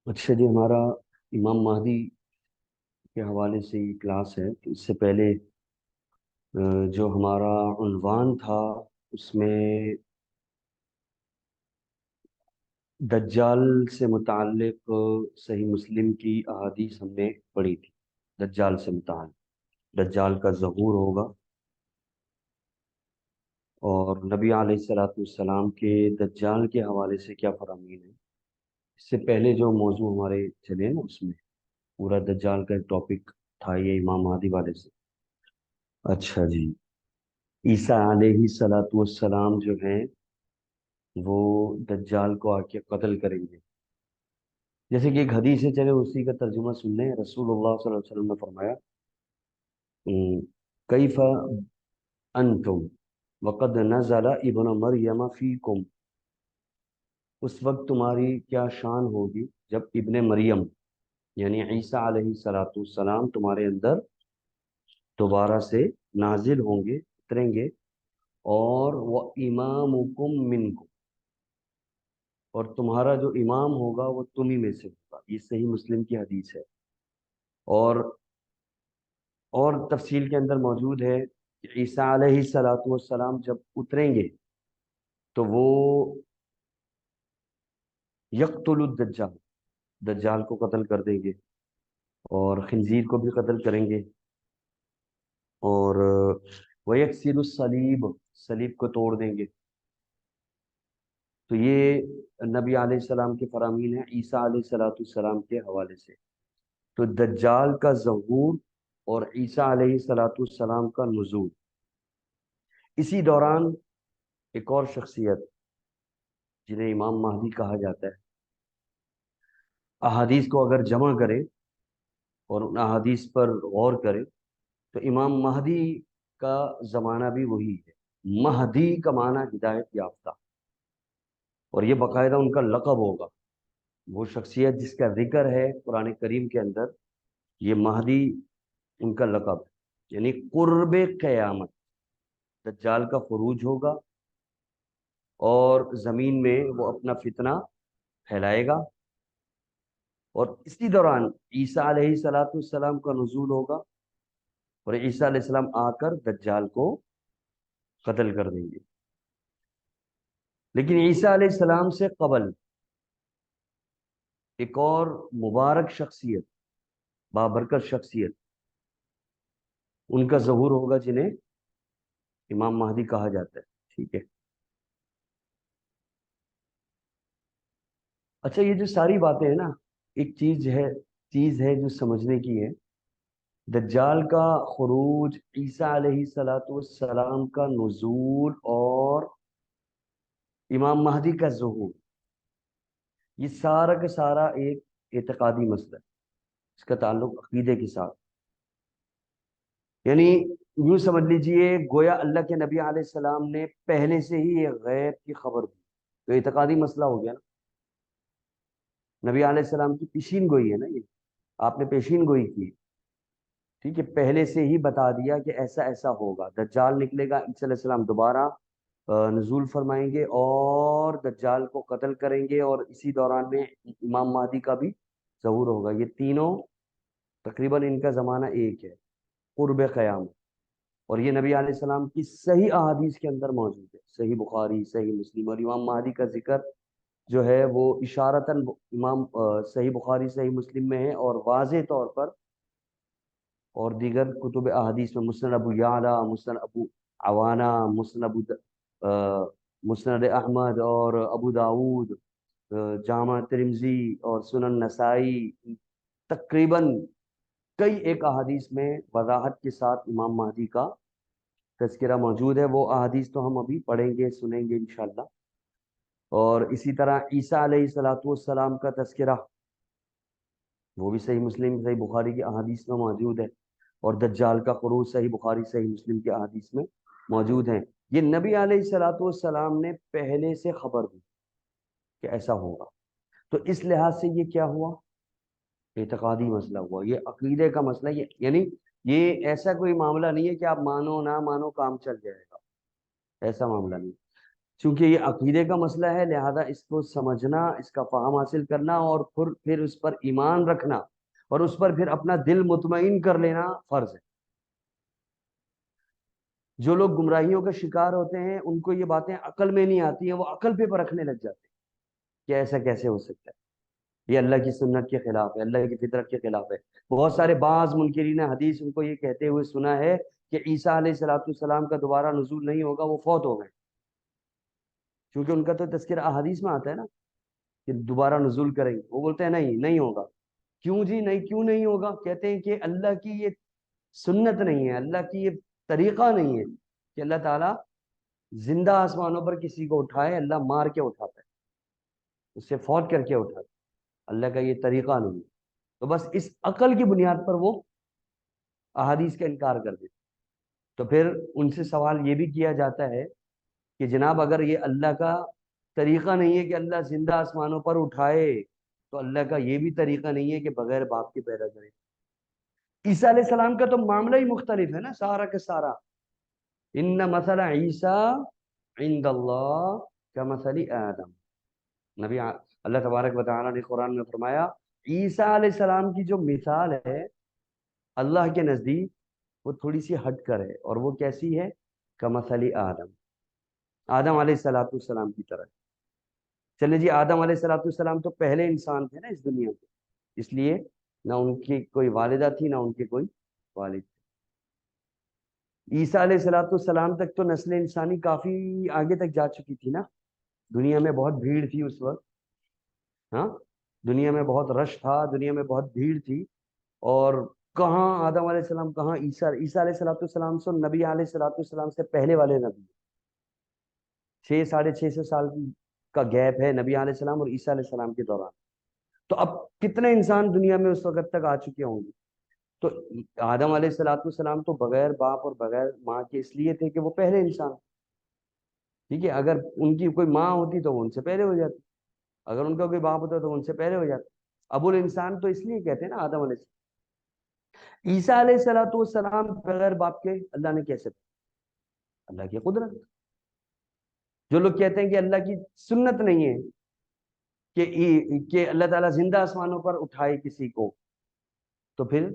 اچھا جی، ہمارا امام مہدی کے حوالے سے یہ کلاس ہے، تو اس سے پہلے جو ہمارا عنوان تھا اس میں دجال سے متعلق صحیح مسلم کی احادیث ہم نے پڑھی تھی۔ دجال سے متعلق دجال کا ظہور ہوگا، اور نبی علیہ الصلوۃ والسلام کے دجال کے حوالے سے کیا فرامین ہے۔ اس سے پہلے جو موضوع ہمارے چلے نا، اس میں پورا دجال کا ایک ٹاپک تھا، یہ امام مہدی والے سے۔ اچھا جی، عیسیٰ علیہ الصلوۃ والسلام جو ہیں وہ دجال کو آ کے قتل کریں گے۔ جیسے کہ ایک حدیث ہے، چلے اسی کا ترجمہ سن لیں۔ رسول اللہ صلی اللہ علیہ وسلم نے فرمایا، کیف انتم وقد نزل ابن مریم فیکم، اس وقت تمہاری کیا شان ہوگی جب ابن مریم یعنی عیسیٰ علیہ الصلوۃ والسلام تمہارے اندر دوبارہ سے نازل ہوں گے، اتریں گے، اور وہ امامکم منکم، اور تمہارا جو امام ہوگا وہ تمہیں میں سے ہوگا۔ یہ صحیح مسلم کی حدیث ہے، اور تفصیل کے اندر موجود ہے کہ عیسیٰ علیہ الصلوۃ والسلام جب اتریں گے تو وہ یقتل الدجال، دجال کو قتل کر دیں گے، اور خنزیر کو بھی قتل کریں گے، اور ویکسر الصلیب، صلیب کو توڑ دیں گے۔ تو یہ نبی علیہ السلام کے فرامین ہیں عیسیٰ علیہ الصلوۃ والسلام کے حوالے سے۔ تو دجال کا ظہور اور عیسیٰ علیہ الصلوۃ والسلام کا نزول، اسی دوران ایک اور شخصیت جنہیں امام مہدی کہا جاتا ہے، احادیث کو اگر جمع کریں اور ان احادیث پر غور کریں تو امام مہدی کا زمانہ بھی وہی ہے۔ مہدی کا معنی ہدایت یافتہ، اور یہ باقاعدہ ان کا لقب ہوگا۔ وہ شخصیت جس کا ذکر ہے قرآن کریم کے اندر، یہ مہدی ان کا لقب ہے، یعنی قرب قیامت دجال کا خروج ہوگا، اور زمین میں وہ اپنا فتنہ پھیلائے گا، اور اسی دوران عیسیٰ علیہ الصلوۃ والسلام کا نزول ہوگا، اور عیسیٰ علیہ السلام آ کر دجال کو قتل کر دیں گے۔ لیکن عیسیٰ علیہ السلام سے قبل ایک اور مبارک شخصیت، بابرکت شخصیت، ان کا ظہور ہوگا جنہیں امام مہدی کہا جاتا ہے۔ ٹھیک ہے، اچھا یہ جو ساری باتیں ہیں نا، ایک چیز ہے جو سمجھنے کی ہے۔ دجال کا خروج، عیسیٰ علیہ الصلوۃ والسلام کا نزول، اور امام مہدی کا ظہور، یہ سارا کا سارا ایک اعتقادی مسئلہ ہے۔ اس کا تعلق عقیدے کے ساتھ، یعنی یوں سمجھ لیجئے گویا اللہ کے نبی علیہ السلام نے پہلے سے ہی یہ غیب کی خبر دی، تو اعتقادی مسئلہ ہو گیا نا۔ نبی علیہ السلام کی پیشین گوئی ہے نا یہ، آپ نے پیشین گوئی کی، ٹھیک ہے، پہلے سے ہی بتا دیا کہ ایسا ایسا ہوگا، دجال نکلے گا، عیسیٰ علیہ السلام دوبارہ نزول فرمائیں گے اور دجال کو قتل کریں گے، اور اسی دوران میں امام مہدی کا بھی ظہور ہوگا۔ یہ تینوں تقریباً ان کا زمانہ ایک ہے، قرب قیامت، اور یہ نبی علیہ السلام کی صحیح احادیث کے اندر موجود ہے، صحیح بخاری، صحیح مسلم، اور امام مہدی کا ذکر جو ہے وہ اشارتاً امام صحیح بخاری، صحیح مسلم میں ہے، اور واضح طور پر اور دیگر کتب احادیث میں مسند ابو یعلا، مسند ابو عوانہ، مسند احمد اور ابو داود، جامع ترمذی اور سنن نسائی، تقریباً کئی ایک احادیث میں وضاحت کے ساتھ امام مہدی کا تذکرہ موجود ہے۔ وہ احادیث تو ہم ابھی پڑھیں گے، سنیں گے انشاءاللہ۔ اور اسی طرح عیسیٰ علیہ الصلوۃ والسلام کا تذکرہ، وہ بھی صحیح مسلم، صحیح بخاری کی احادیث میں موجود ہے، اور دجال کا خروج صحیح بخاری، صحیح مسلم کی احادیث میں موجود ہیں۔ یہ نبی علیہ الصلوۃ والسلام نے پہلے سے خبر دی کہ ایسا ہوگا، تو اس لحاظ سے یہ کیا ہوا؟ اعتقادی مسئلہ ہوا، یہ عقیدے کا مسئلہ، یعنی یہ ایسا کوئی معاملہ نہیں ہے کہ آپ مانو نہ مانو کام چل جائے گا، ایسا معاملہ نہیں۔ چونکہ یہ عقیدے کا مسئلہ ہے، لہذا اس کو سمجھنا، اس کا فہم حاصل کرنا اور پھر اس پر ایمان رکھنا اور اس پر پھر اپنا دل مطمئن کر لینا فرض ہے۔ جو لوگ گمراہیوں کا شکار ہوتے ہیں ان کو یہ باتیں عقل میں نہیں آتی ہیں، وہ عقل پہ پرکھنے لگ جاتے ہیں کہ ایسا کیسے ہو سکتا ہے، یہ اللہ کی سنت کے خلاف ہے، اللہ کی فطرت کے خلاف ہے۔ بہت سارے بعض منکرین حدیث ان کو یہ کہتے ہوئے سنا ہے کہ عیسیٰ علیہ الصلوۃ والسلام کا دوبارہ نزول نہیں ہوگا، وہ فوت ہو گئے، کیونکہ ان کا تو تذکرہ احادیث میں آتا ہے نا کہ دوبارہ نزول کریں گے، وہ بولتے ہیں نہیں نہیں ہوگا۔ کیوں جی نہیں، کیوں نہیں ہوگا؟ کہتے ہیں کہ اللہ کی یہ سنت نہیں ہے، اللہ کی یہ طریقہ نہیں ہے کہ اللہ تعالیٰ زندہ آسمانوں پر کسی کو اٹھائے، اللہ مار کے اٹھاتا ہے، اس سے فوت کر کے اٹھاتا ہے، اللہ کا یہ طریقہ نہیں ہے۔ تو بس اس عقل کی بنیاد پر وہ احادیث کا انکار کر دیتے۔ تو پھر ان سے سوال یہ بھی کیا جاتا ہے کہ جناب اگر یہ اللہ کا طریقہ نہیں ہے کہ اللہ زندہ آسمانوں پر اٹھائے، تو اللہ کا یہ بھی طریقہ نہیں ہے کہ بغیر باپ کے پیدا کرے۔ عیسیٰ علیہ السلام کا تو معاملہ ہی مختلف ہے نا، سارا کا سارا۔ ان مثل عیسیٰ عند اللہ کمثل آدم، اللہ تبارک و تعالیٰ نے قرآن میں فرمایا عیسیٰ علیہ السلام کی جو مثال ہے اللہ کے نزدیک وہ تھوڑی سی ہٹ کر ہے، اور وہ کیسی ہے؟ کمثل آدم، آدم علیہ الصلوۃ والسلام کی طرح۔ چلے جی، آدم علیہ الصلوۃ والسلام تو پہلے انسان تھے نا اس دنیا کے، اس لیے نہ ان کی کوئی والدہ تھی نہ ان کے کوئی والد تھے۔ عیسیٰ علیہ الصلوۃ والسلام تک تو نسل انسانی کافی آگے تک جا چکی تھی نا، دنیا میں بہت بھیڑ تھی اس وقت، ہاں، دنیا میں بہت رش تھا، دنیا میں بہت بھیڑ تھی، اور کہاں آدم علیہ السلام، کہاں عیسیٰ علیہ الصلوۃ والسلام سے نبی علیہ الصلوۃ والسلام سے پہلے والے نبی 6 ساڑھے 6 سال کا گیپ ہے نبی علیہ السلام اور عیسیٰ علیہ السلام کے دوران۔ تو اب کتنے انسان دنیا میں اس وقت تک آ چکے ہوں گے؟ تو آدم علیہ السلام والسلام تو بغیر باپ اور بغیر ماں کے اس لیے تھے کہ وہ پہلے انسان، ٹھیک ہے، اگر ان کی کوئی ماں ہوتی تو وہ ان سے پہلے ہو جاتی، اگر ان کا کوئی باپ ہوتا تو ان سے پہلے ہو جاتا۔ ابو الانسان تو اس لیے کہتے ہیں نا آدم علیہ السلام۔ عیسیٰ علیہ السلام والسلام بغیر باپ کے اللہ نے کیسے؟ اللہ کی قدرت۔ جو لوگ کہتے ہیں کہ اللہ کی سنت نہیں ہے کہ اللہ تعالیٰ زندہ آسمانوں پر اٹھائے کسی کو، تو پھر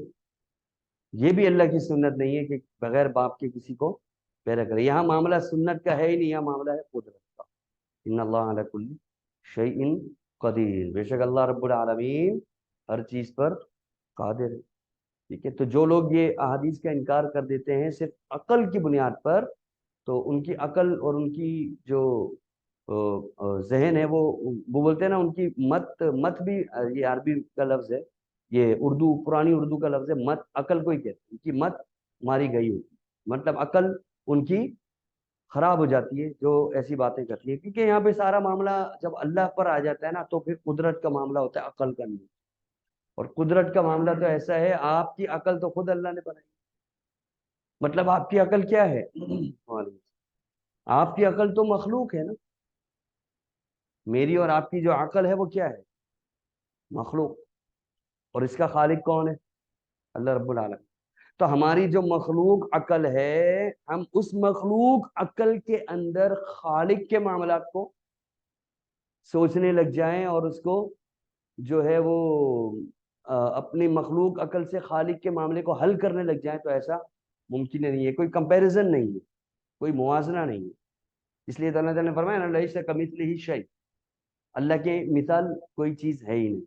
یہ بھی اللہ کی سنت نہیں ہے کہ بغیر باپ کے کسی کو پیدا کرے۔ یہاں معاملہ سنت کا ہے ہی نہیں، یہاں معاملہ ہے قدرت کا۔ ان اللہ علی کل شیء قدیر، بے شک اللہ رب العالمین ہر چیز پر قادر ہے، ٹھیک ہے۔ تو جو لوگ یہ احادیث کا انکار کر دیتے ہیں صرف عقل کی بنیاد پر، تو ان کی عقل اور ان کی جو ذہن ہے وہ بولتے ہیں نا، ان کی مت بھی، یہ عربی کا لفظ ہے، یہ اردو، پرانی اردو کا لفظ ہے مت، عقل کو ہی کہتے ہیں، ان کی مت ماری گئی ہوتی، مطلب عقل ان کی خراب ہو جاتی ہے جو ایسی باتیں کرتی ہے، کیونکہ یہاں پہ سارا معاملہ جب اللہ پر آ جاتا ہے نا تو پھر قدرت کا معاملہ ہوتا ہے، عقل کا نہیں۔ اور قدرت کا معاملہ تو ایسا ہے، آپ کی عقل تو خود اللہ نے بنائی، مطلب آپ کی عقل کیا ہے؟ آپ کی عقل تو مخلوق ہے نا، میری اور آپ کی جو عقل ہے وہ کیا ہے؟ مخلوق، اور اس کا خالق کون ہے؟ اللہ رب العالمین۔ تو ہماری جو مخلوق عقل ہے، ہم اس مخلوق عقل کے اندر خالق کے معاملات کو سوچنے لگ جائیں اور اس کو جو ہے وہ اپنی مخلوق عقل سے خالق کے معاملے کو حل کرنے لگ جائیں، تو ایسا ممکن نہیں ہے، کوئی کمپیریزن نہیں ہے، کوئی موازنہ نہیں ہے۔ اس لیے اللہ تعالیٰ نے فرمایا نا لیس کمثلہ شیء، اللہ کے مثال کوئی چیز ہے ہی نہیں،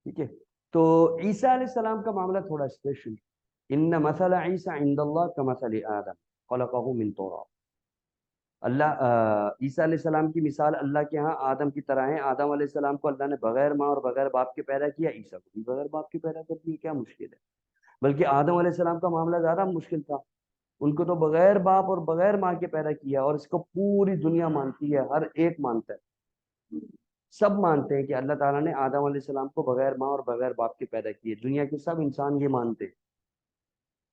ٹھیک ہے۔ تو عیسیٰ علیہ السلام کا معاملہ تھوڑا اسپیشل، ان مثل عیسیٰ عند اللہ کمثل آدم خلقہ من تراب۔ عیسیٰ علیہ السلام کی مثال اللہ کے ہاں آدم کی طرح ہے۔ آدم علیہ السلام کو اللہ نے بغیر ماں اور بغیر باپ کے پیدا کیا، عیسیٰ کو بھی بغیر باپ کے پیدا کر دیا، کیا مشکل ہے؟ بلکہ آدم علیہ السلام کا معاملہ زیادہ مشکل تھا، ان کو تو بغیر باپ اور بغیر ماں کے پیدا کیا، اور اس کو پوری دنیا مانتی ہے، ہر ایک مانتا ہے، سب مانتے ہیں کہ اللہ تعالیٰ نے آدم علیہ السلام کو بغیر ماں اور بغیر باپ کے پیدا کیے، دنیا کے سب انسان یہ مانتے ہیں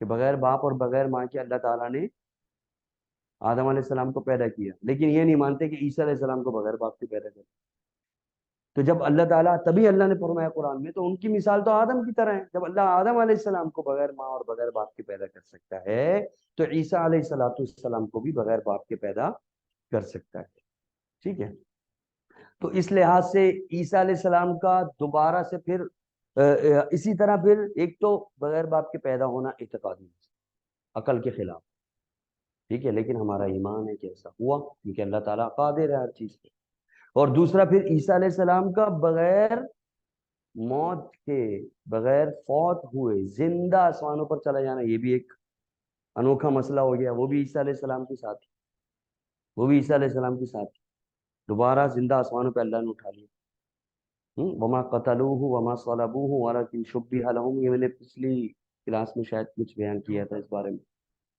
کہ بغیر باپ اور بغیر ماں کے اللہ تعالیٰ نے آدم علیہ السلام کو پیدا کیا، لیکن یہ نہیں مانتے کہ عیسیٰ علیہ السلام کو بغیر باپ کے پیدا کیا۔ تو جب اللہ تعالیٰ، تبھی اللہ نے فرمایا قرآن میں، تو ان کی مثال تو آدم کی طرح ہے، جب اللہ آدم علیہ السلام کو بغیر ماں اور بغیر باپ کے پیدا کر سکتا ہے تو عیسیٰ علیہ السلام کو بھی بغیر باپ کے پیدا کر سکتا ہے. ٹھیک ہے. تو اس لحاظ سے عیسیٰ علیہ السلام کا دوبارہ سے پھر اسی طرح پھر ایک تو بغیر باپ کے پیدا ہونا اعتقادی عقل کے خلاف. ٹھیک ہے. لیکن ہمارا ایمان ہے کہ ایسا ہوا کیونکہ اللہ تعالیٰ قادر ہے ہر چیز پہ. اور دوسرا پھر عیسیٰ علیہ السلام کا بغیر موت کے، بغیر فوت ہوئے زندہ آسمانوں پر چلا جانا، یہ بھی ایک انوکھا مسئلہ ہو گیا. وہ بھی عیسیٰ علیہ السلام کے ساتھ وہ بھی عیسیٰ علیہ السلام کے ساتھ دوبارہ زندہ آسمانوں پہ اللہ نے اٹھا لیا. وما قتلوہ وما صلبوہ ولکن شبہ لہم، یہ میں نے پچھلی کلاس میں شاید کچھ بیان کیا تھا اس بارے میں.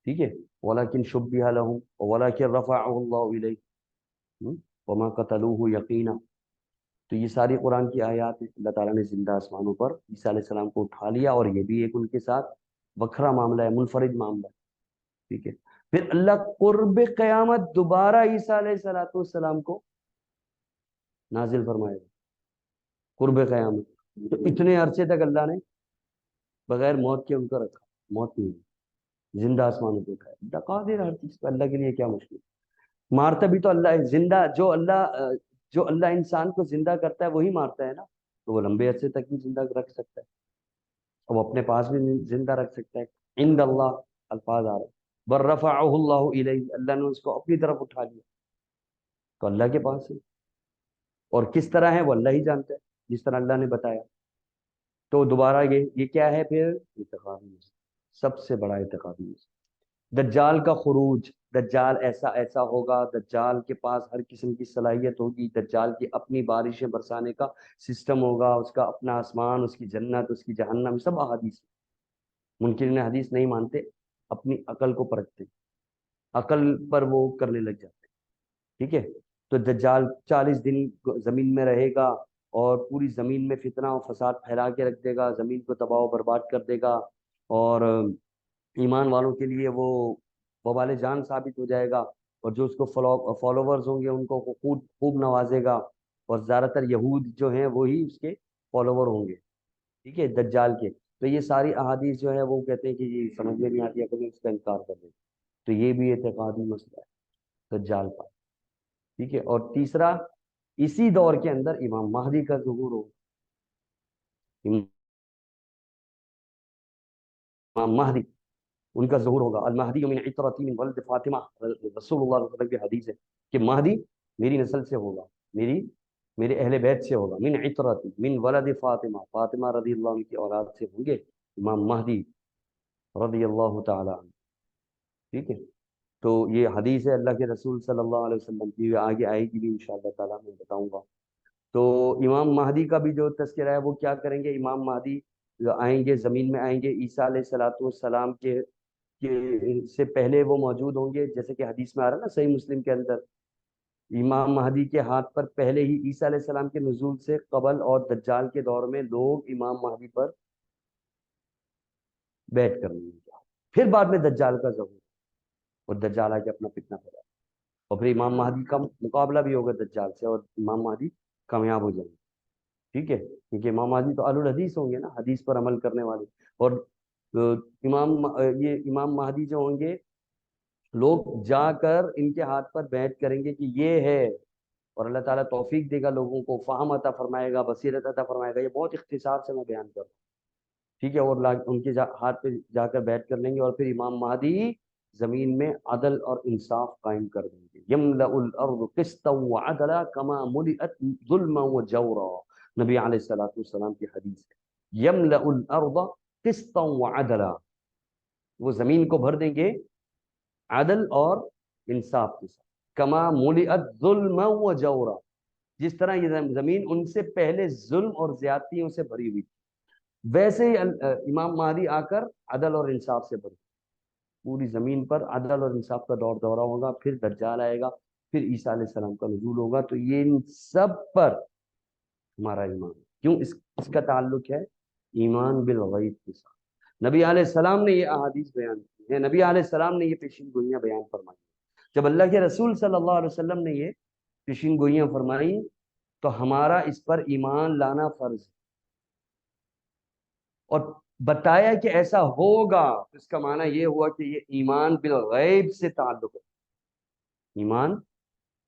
ٹھیک ہے. ولکن شبہ لہم ولکن رفعہ اللہ الیہ وما قتلوہ یقینا. تو یہ ساری قرآن کی آیات ہیں. اللہ تعالیٰ نے زندہ آسمانوں پر عیسیٰ علیہ السلام کو اٹھا لیا، اور یہ بھی ایک ان کے ساتھ وکھرا معاملہ ہے، منفرد معاملہ ہے. ٹھیک ہے. پھر اللہ قرب قیامت دوبارہ عیسیٰ علیہ السلام کو نازل فرمائے گا قرب قیامت. تو اتنے عرصے تک اللہ نے بغیر موت کے ان کو رکھا، موت نہیں ہوئی، زندہ آسمانوں پہ اٹھایا. اللہ قادر ہر چیز پہ، اللہ کے لیے کیا مشکل. مارتا بھی تو اللہ ہے. زندہ جو اللہ انسان کو زندہ کرتا ہے وہی مارتا ہے نا. تو وہ لمبے عرصے تک بھی زندہ رکھ سکتا ہے، اور وہ اپنے پاس بھی زندہ رکھ سکتا ہے. عند اللہ الفاظ آ رہے ہیں. بر رفعہ اللہ الیہ، اللہ نے اس کو اپنی طرف اٹھا لیا. تو اللہ کے پاس ہے، اور کس طرح ہے وہ اللہ ہی جانتا ہے، جس طرح اللہ نے بتایا. تو دوبارہ یہ کیا ہے پھر؟ اعتقادی سب سے بڑا اعتقادی. دجال کا خروج، دجال ایسا ہوگا، دجال کے پاس ہر قسم کی صلاحیت ہوگی، دجال کی اپنی بارشیں برسانے کا سسٹم ہوگا، اس کا اپنا آسمان، اس کی جنت، اس کی جہنم، سب احادیث. منکرین حدیث نہیں مانتے، اپنی عقل کو پرکھتے، عقل پر وہ کرنے لگ جاتے. ٹھیک ہے. تو دجال 40 دن زمین میں رہے گا، اور پوری زمین میں فتنہ و فساد پھیلا کے رکھ دے گا، زمین کو تباہ و برباد کر دے گا، اور ایمان والوں کے لیے وہ وبال جان ثابت ہو جائے گا، اور جو اس کو فالوورز ہوں گے ان کو خوب نوازے گا، اور زیادہ تر یہود جو ہیں وہی اس کے فالوور ہوں گے. ٹھیک ہے. دجال کے. تو یہ ساری احادیث جو ہے وہ کہتے ہیں کہ یہ سمجھ میں نہیں آتی، اگر اس کا انکار کر دیں. تو یہ بھی اعتقادی مسئلہ ہے دجال کا. ٹھیک ہے. اور تیسرا، اسی دور کے اندر امام مہدی کا ظہور ہو. امام مہدی ان کا ظہور ہوگا. المہدی من عطرتی من ولد فاطمہ، رسول اللہ صلی اللہ علیہ وسلم کی حدیث ہے کہ مہدی میری نسل سے ہوگا، میرے اہل بیت سے ہوگا. من عطرتی من ولد فاطمہ، فاطمہ رضی اللہ عنہ کی اولاد سے ہوں گے امام مہدی رضی اللہ تعالی عنہ. ٹھیک ہے. تو یہ حدیث ہے اللہ کے رسول صلی اللہ علیہ وسلم کی، آگے آئے گی بھی انشاءاللہ تعالیٰ میں بتاؤں گا. تو امام مہدی کا بھی جو تذکرہ ہے وہ کیا کریں گے. امام مہدی آئیں گے، زمین میں آئیں گے، عیسیٰ علیہ السلام کے سے پہلے وہ موجود ہوں گے، جیسے کہ حدیث میں آ رہا ہے نا صحیح مسلم کے اندر. امام مہدی کے ہاتھ پر پہلے ہی عیسیٰ علیہ السلام کے نزول سے قبل اور دجال کے دور میں لوگ امام مہدی پر بیعت کرنے لیں گے. پھر بعد میں دجال کا ظہور، اور دجال آ کے اپنا فتنہ پھیلائے، اور پھر امام مہدی کا مقابلہ بھی ہوگا دجال سے، اور امام مہدی کامیاب ہو جائیں گے. ٹھیک ہے. کیونکہ امام مہدی تو اہل الحدیث ہوں گے نا، حدیث پر عمل کرنے والے. اور یہ امام مہدی جو ہوں گے، لوگ جا کر ان کے ہاتھ پر بیعت کریں گے کہ یہ ہے، اور اللہ تعالیٰ توفیق دے گا لوگوں کو، فہم عطا فرمائے گا، بصیرت عطا فرمائے گا. یہ بہت اختصار سے میں بیان کر رہا ہوں. ٹھیک ہے. اور ان کے ہاتھ پہ جا کر بیعت کر لیں گے، اور پھر امام مہدی زمین میں عدل اور انصاف قائم کر دیں گے. یملأ الارض قسطا وعدلا کما ملئت ظلما وجورا، نبی علیہ السلام کی حدیث ہے. یملأ الارض قسطا وعدلا، وہ زمین کو بھر دیں گے عدل اور انصاف کے ساتھ. کما ملئت ظلما وجورا، جس طرح یہ زمین ان سے پہلے ظلم اور زیادتیوں سے بھری ہوئی تھی، ویسے ہی امام مہدی آ کر عدل اور انصاف سے بھری. پوری زمین پر عدل اور انصاف کا دورہ ہوگا. پھر دجال آئے گا، پھر عیسیٰ علیہ السلام کا نزول ہوگا. تو یہ ان سب پر ہمارا ایمان ہے. کیوں؟ اس کا تعلق ہے ایمان بالغیب کے ساتھ. نبی علیہ السلام نے یہ احادیث بیان کی ہیں، نبی علیہ السلام نے یہ پیشین گوئیاں بیان فرمائی. جب اللہ کے رسول صلی اللہ علیہ وسلم نے یہ پیشین گوئیاں فرمائی تو ہمارا اس پر ایمان لانا فرض ہے. اور بتایا کہ ایسا ہوگا، اس کا معنی یہ ہوا کہ یہ ایمان بالغیب سے تعلق ہے. ایمان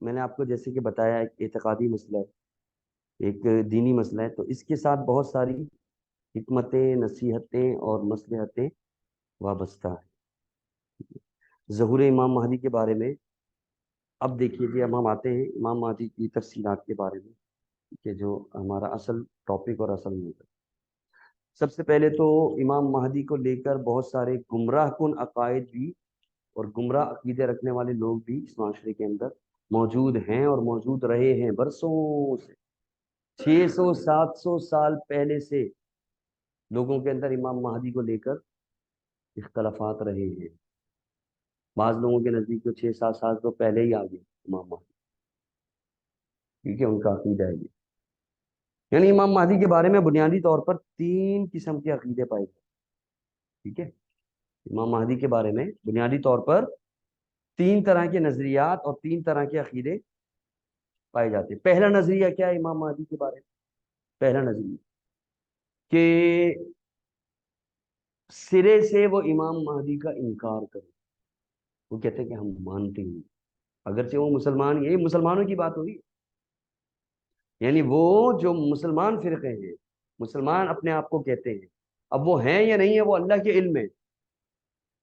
میں نے آپ کو جیسے کہ بتایا ایک اعتقادی مسئلہ ہے، ایک دینی مسئلہ ہے، تو اس کے ساتھ بہت ساری حکمتیں، نصیحتیں اور مصلحتیں وابستہ ہیں۔ ظہور امام مہدی کے بارے میں اب دیکھیے جی، اب ہم آتے ہیں امام مہدی کی تفصیلات کے بارے میں، کہ جو ہمارا اصل ٹاپک اور اصل موضوع ہے۔ سب سے پہلے تو امام مہدی کو لے کر بہت سارے گمراہ کن عقائد بھی اور گمراہ عقیدے رکھنے والے لوگ بھی اس معاشرے کے اندر موجود ہیں اور موجود رہے ہیں برسوں سے۔ 600 700 سال پہلے سے لوگوں کے اندر امام مہدی کو لے کر اختلافات رہے ہیں۔ بعض لوگوں کے نزدیک تو 6 7 سال تو پہلے ہی آ گئے امام مہدی، ٹھیک ہے، ان کا عقیدہ ہے یہ۔ یعنی امام مہدی کے بارے میں بنیادی طور پر 3 قسم کے عقیدے پائے جاتے ہیں، ٹھیک ہے۔ امام مہدی کے بارے میں بنیادی طور پر 3 طرح کے نظریات اور 3 طرح کے عقیدے پائے جاتے ہیں۔ پہلا نظریہ کیا ہے امام مہدی کے بارے میں؟ پہلا نظریہ کہ سرے سے وہ امام مہدی کا انکار کرے، وہ کہتے ہیں کہ ہم مانتے ہیں، اگرچہ وہ مسلمان، یہ مسلمانوں کی بات ہوئی، یعنی وہ جو مسلمان فرقے ہیں، مسلمان اپنے آپ کو کہتے ہیں، اب وہ ہیں یا نہیں ہے وہ اللہ کے علم میں،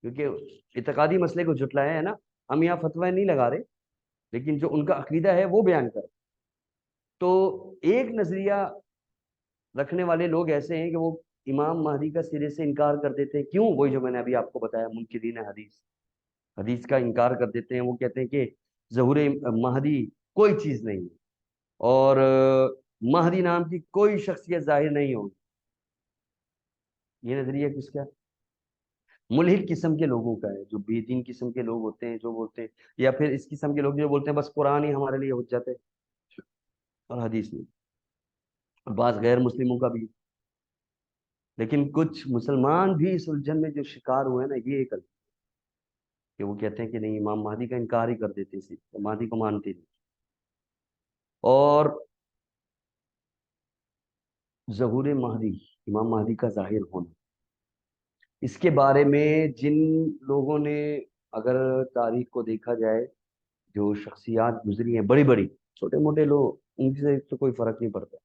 کیونکہ اعتقادی مسئلے کو جھٹلایا ہے نا، ہم یہاں فتوی نہیں لگا رہے، لیکن جو ان کا عقیدہ ہے وہ بیان کر۔ تو ایک نظریہ رکھنے والے لوگ ایسے ہیں کہ وہ امام مہدی کا سرے سے انکار کر دیتے ہیں۔ کیوں؟ وہی جو میں نے ابھی آپ کو بتایا، منکرین حدیث، حدیث کا انکار کر دیتے ہیں۔ وہ کہتے ہیں کہ ظہور مہدی کوئی چیز نہیں ہے، اور مہدی نام کی کوئی شخصیت ظاہر نہیں ہوگی۔ یہ نظریہ کس کا؟ ملحد قسم کے لوگوں کا ہے، جو بے دین قسم کے لوگ ہوتے ہیں، جو بولتے ہیں، یا پھر اس قسم کے لوگ جو بولتے ہیں بس قرآن ہی ہمارے لیے حجت ہے اور حدیث نہیں، اور بعض غیر مسلموں کا بھی۔ لیکن کچھ مسلمان بھی اس الجھن میں جو شکار ہوئے ہیں نا، یہ ایک کہ وہ کہتے ہیں کہ نہیں، امام مہدی کا انکار ہی کر دیتے ہیں، صرف مہدی کو مانتے نہیں۔ اور ظہور مہدی، امام مہدی کا ظاہر ہونا، اس کے بارے میں جن لوگوں نے، اگر تاریخ کو دیکھا جائے، جو شخصیات گزری ہیں بڑی بڑی، چھوٹے موٹے لوگ ان سے تو کوئی فرق نہیں پڑتا،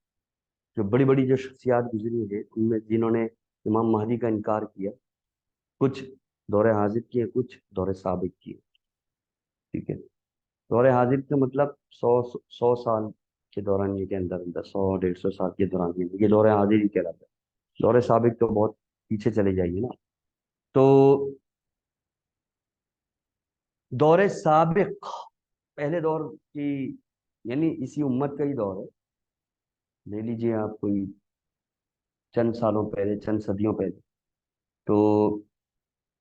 جو بڑی بڑی جو شخصیات گزری ہیں ان میں جنہوں نے امام مہدی کا انکار کیا، کچھ دور حاضر کیے، کچھ دور سابق کیے، ٹھیک ہے۔ دور حاضر کا مطلب 100 100 سال کے دوران، یہ کے اندر اندر 100 150 سال کے دوران یہ دور حاضر ہی کہلاتا ہے۔ دور سابق تو بہت پیچھے چلے جائیے نا۔ تو دور سابق پہلے دور کی، یعنی اسی امت کا ہی دور ہے، لے لیجیے آپ کوئی چند سالوں پہلے، چند صدیوں پہلے۔ تو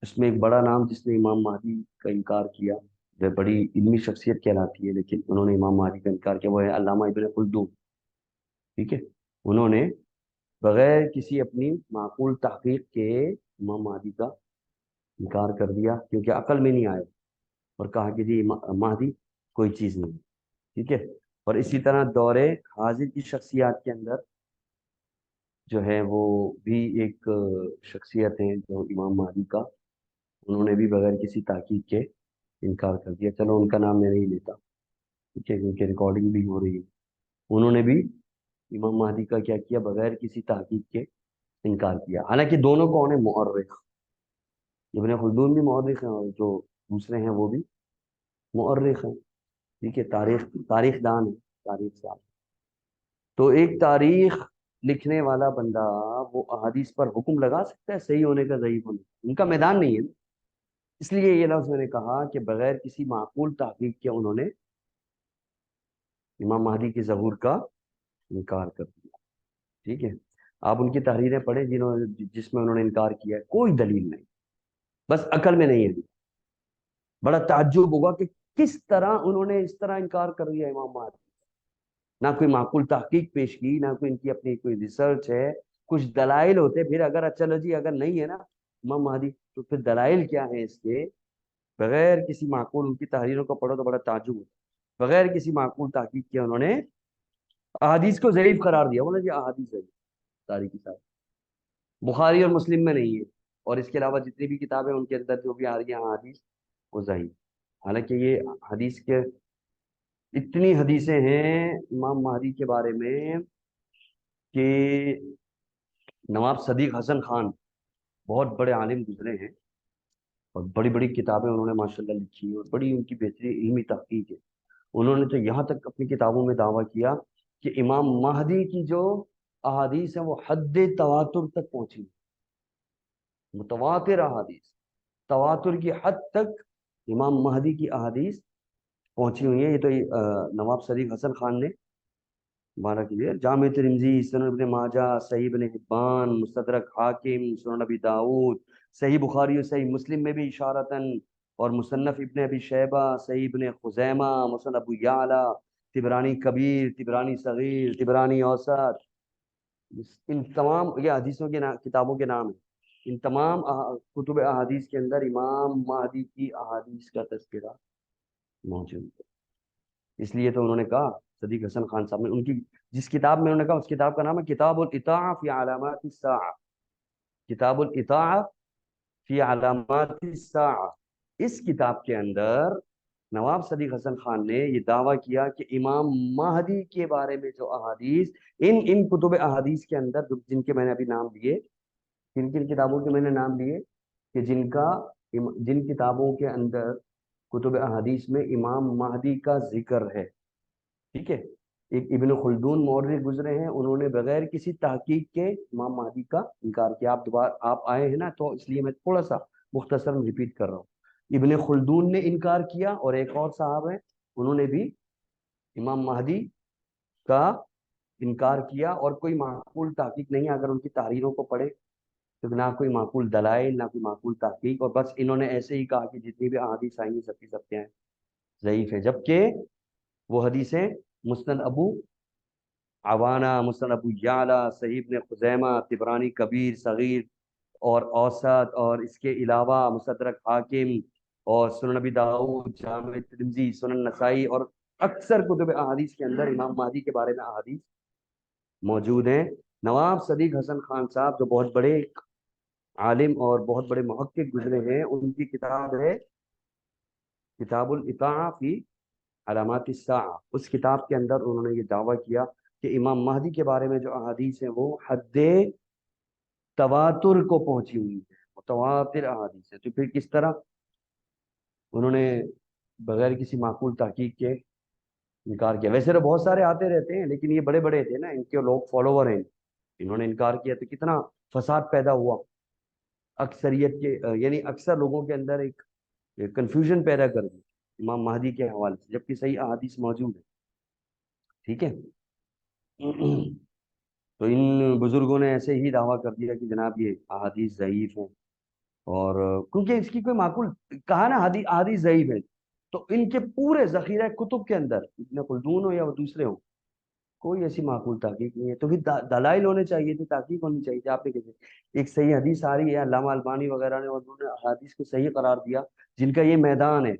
اس میں ایک بڑا نام جس نے امام مہدی کا انکار کیا، وہ بڑی علمی شخصیت کہلاتی ہے، لیکن انہوں نے امام مہدی کا انکار کیا، وہ ہے علامہ ابن خلدون، ٹھیک ہے۔ انہوں نے بغیر کسی اپنی معقول تحقیق کے امام مہدی کا انکار کر دیا، کیونکہ عقل میں نہیں آیا، اور کہا کہ جی مہدی کوئی چیز نہیں، ٹھیک ہے۔ اور اسی طرح دور حاضر کی شخصیات کے اندر جو ہے وہ بھی ایک شخصیت ہے، جو امام مہدی کا، انہوں نے بھی بغیر کسی تحقیق کے انکار کر دیا۔ چلو ان کا نام میں نہیں لیتا، ٹھیک ہے، کیونکہ ریکارڈنگ بھی ہو رہی ہے۔ انہوں نے بھی امام مہدی کا کیا کیا؟ بغیر کسی تحقیق کے انکار کیا۔ حالانکہ دونوں کون ہیں؟ مؤرخ، ابن خلدون بھی مؤرخ ہیں، اور جو دوسرے ہیں وہ بھی مؤرخ ہیں، ٹھیک ہے، تاریخ دان ہے، تاریخ ساز۔ تو ایک تاریخ لکھنے والا بندہ وہ احادیث پر حکم لگا سکتا ہے صحیح ہونے کا، ضعیف ہونے کا؟ ان کا میدان نہیں ہے نا۔ اس لیے یہ لفظ میں نے کہا کہ بغیر کسی معقول تحقیق کے انہوں نے امام مہدی کے ظہور کا انکار کر دیا، ٹھیک ہے۔ آپ ان کی تحریریں پڑھیں جس میں انہوں نے انکار کیا ہے، کوئی دلیل نہیں، بس عقل میں نہیں ہے۔ بڑا تعجب ہوگا کہ کس طرح انہوں نے اس طرح انکار کر دیا امام مہدی، نہ کوئی معقول تحقیق پیش کی، نہ کوئی ان کی اپنی کوئی ریسرچ ہے، کچھ دلائل ہوتے پھر، اگر چلو جی اگر نہیں ہے نا امام مہدی، تو پھر دلائل کیا ہے اس کے؟ بغیر کسی معقول، ان کی تحریروں کو پڑھو تو بڑا تعجب ہوتا ہے، بغیر کسی معقول تحقیق کے انہوں نے احادیث کو ضعیف قرار دیا، بولا جی احادیث ضعیف، ساری کی ساری بخاری اور مسلم میں نہیں ہے، اور اس کے علاوہ جتنی بھی کتابیں ان کے اندر جو بھی آ رہی ہیں احادیث وہ ضعیف، حالانکہ یہ حدیث کے اتنی حدیثیں ہیں امام مہدی کے بارے میں کہ نواب صدیق حسن خان بہت بڑے عالم گزرے ہیں، اور بڑی بڑی کتابیں انہوں نے ماشاءاللہ لکھی ہیں، اور بڑی ان کی بہترین علمی تحقیق ہے۔ انہوں نے تو یہاں تک اپنی کتابوں میں دعویٰ کیا کہ امام مہدی کی جو احادیث ہیں وہ حد تواتر تک پہنچی، متواتر احادیث، تواتر کی حد تک امام مہدی کی احادیث پہنچی ہوئی ہیں۔ یہ تو نواب صدیق حسن خان نے ہمارا کیا جامع ترمذی، سنن ابن ماجہ، صحیح ابن حبان، مستدرک حاکم، سنن ابی داؤد، صحیح بخاری اور صحیح مسلم میں بھی اشارتاً، اور مصنف ابن ابی شیبہ، صحیح ابن خزیمہ، مصنف ابو یعلا، طبرانی کبیر، طبرانی صغیر، طبرانی اوسط، ان تمام یہ حدیثوں کے کتابوں کے نام ہیں۔ ان تمام کتب احادیث کے اندر امام مہدی کی احادیث کا تذکرہ موجود ہے۔ اس لیے تو انہوں نے کہا، صدیق حسن خان صاحب نے ان کی جس کتاب میں انہوں نے کہا، اس کتاب کا نام ہے کتاب الاطاعہ فی علامات الساعہ، کتاب الاطاعہ فی علامات الساعہ۔ اس کتاب کے اندر نواب صدیق حسن خان نے یہ دعویٰ کیا کہ امام مہدی کے بارے میں جو احادیث ان کتب احادیث کے اندر جن کے میں نے ابھی نام لیے، کن کن کتابوں کے میں نے نام لیے کہ جن کتابوں کے اندر کتب احادیث میں امام مہدی کا ذکر ہے، ٹھیک ہے، ایک ابن خلدون مورخ گزرے ہیں، انہوں نے بغیر کسی تحقیق کے امام مہدی کا انکار کیا۔ آپ آئے ہیں نا، تو اس لیے میں تھوڑا سا مختصر ریپیٹ کر رہا ہوں۔ ابن خلدون نے انکار کیا، اور ایک اور صاحب ہیں انہوں نے بھی امام مہدی کا انکار کیا، اور کوئی معقول تحقیق نہیں ہے۔ اگر ان کی تحریروں کو پڑھے تو نہ کوئی معقول دلائل، نہ کوئی معقول تحقیق، اور بس انہوں نے ایسے ہی کہا کہ جتنی بھی احادیث آئی ہیں سب کی سب کیا ہیں، ضعیف ہے، جبکہ وہ حدیثیں مسند ابو عوانہ، مسند ابو یعلا، صحیح ابن خزیمہ، طبرانی کبیر، صغیر اور اوسط، اور اس کے علاوہ مستدرک حاکم، اور سنن ابی داؤد، جامع ترمذی، سنن نسائی، اور اکثر کتب احادیث کے اندر امام مہدی کے بارے میں احادیث موجود ہیں۔ نواب صدیق حسن خان صاحب جو بہت بڑے عالم اور بہت بڑے محقق گزرے ہیں، ان کی کتاب ہے کتاب الاطاعہ فی علامات الساعہ۔ اس کتاب کے اندر انہوں نے یہ دعویٰ کیا کہ امام مہدی کے بارے میں جو احادیث ہیں وہ حد تواتر کو پہنچی ہوئی ہے، متواتر احادیث ہے۔ تو پھر کس طرح انہوں نے بغیر کسی معقول تحقیق کے انکار کیا؟ ویسے تو بہت سارے آتے رہتے ہیں، لیکن یہ بڑے بڑے تھے نا، ان کے لوگ فالوور ہیں، انہوں نے انکار کیا تو کتنا فساد پیدا ہوا اکثریت کے، یعنی اکثر لوگوں کے اندر ایک کنفیوژن پیدا کر دی امام مہدی کے حوالے سے، جبکہ صحیح احادیث موجود ہے، ٹھیک ہے۔ تو ان بزرگوں نے ایسے ہی دعویٰ کر دیا کہ جناب یہ احادیث ضعیف ہیں، اور کیونکہ اس کی کوئی معقول کہا نا احادیث ضعیف ہے، تو ان کے پورے ذخیرہ کتب کے اندر ابن خلدون ہو یا وہ دوسرے ہوں، کوئی ایسی معقول تحقیق نہیں ہے۔ تو پھر دلائل ہونے چاہیے تھے، تحقیق ہونی چاہیے تھی۔ آپ نے کیسے ایک صحیح حدیث آ رہی ہے، علامہ البانی وغیرہ نے، اور انہوں نے حدیث کو صحیح قرار دیا، جن کا یہ میدان ہے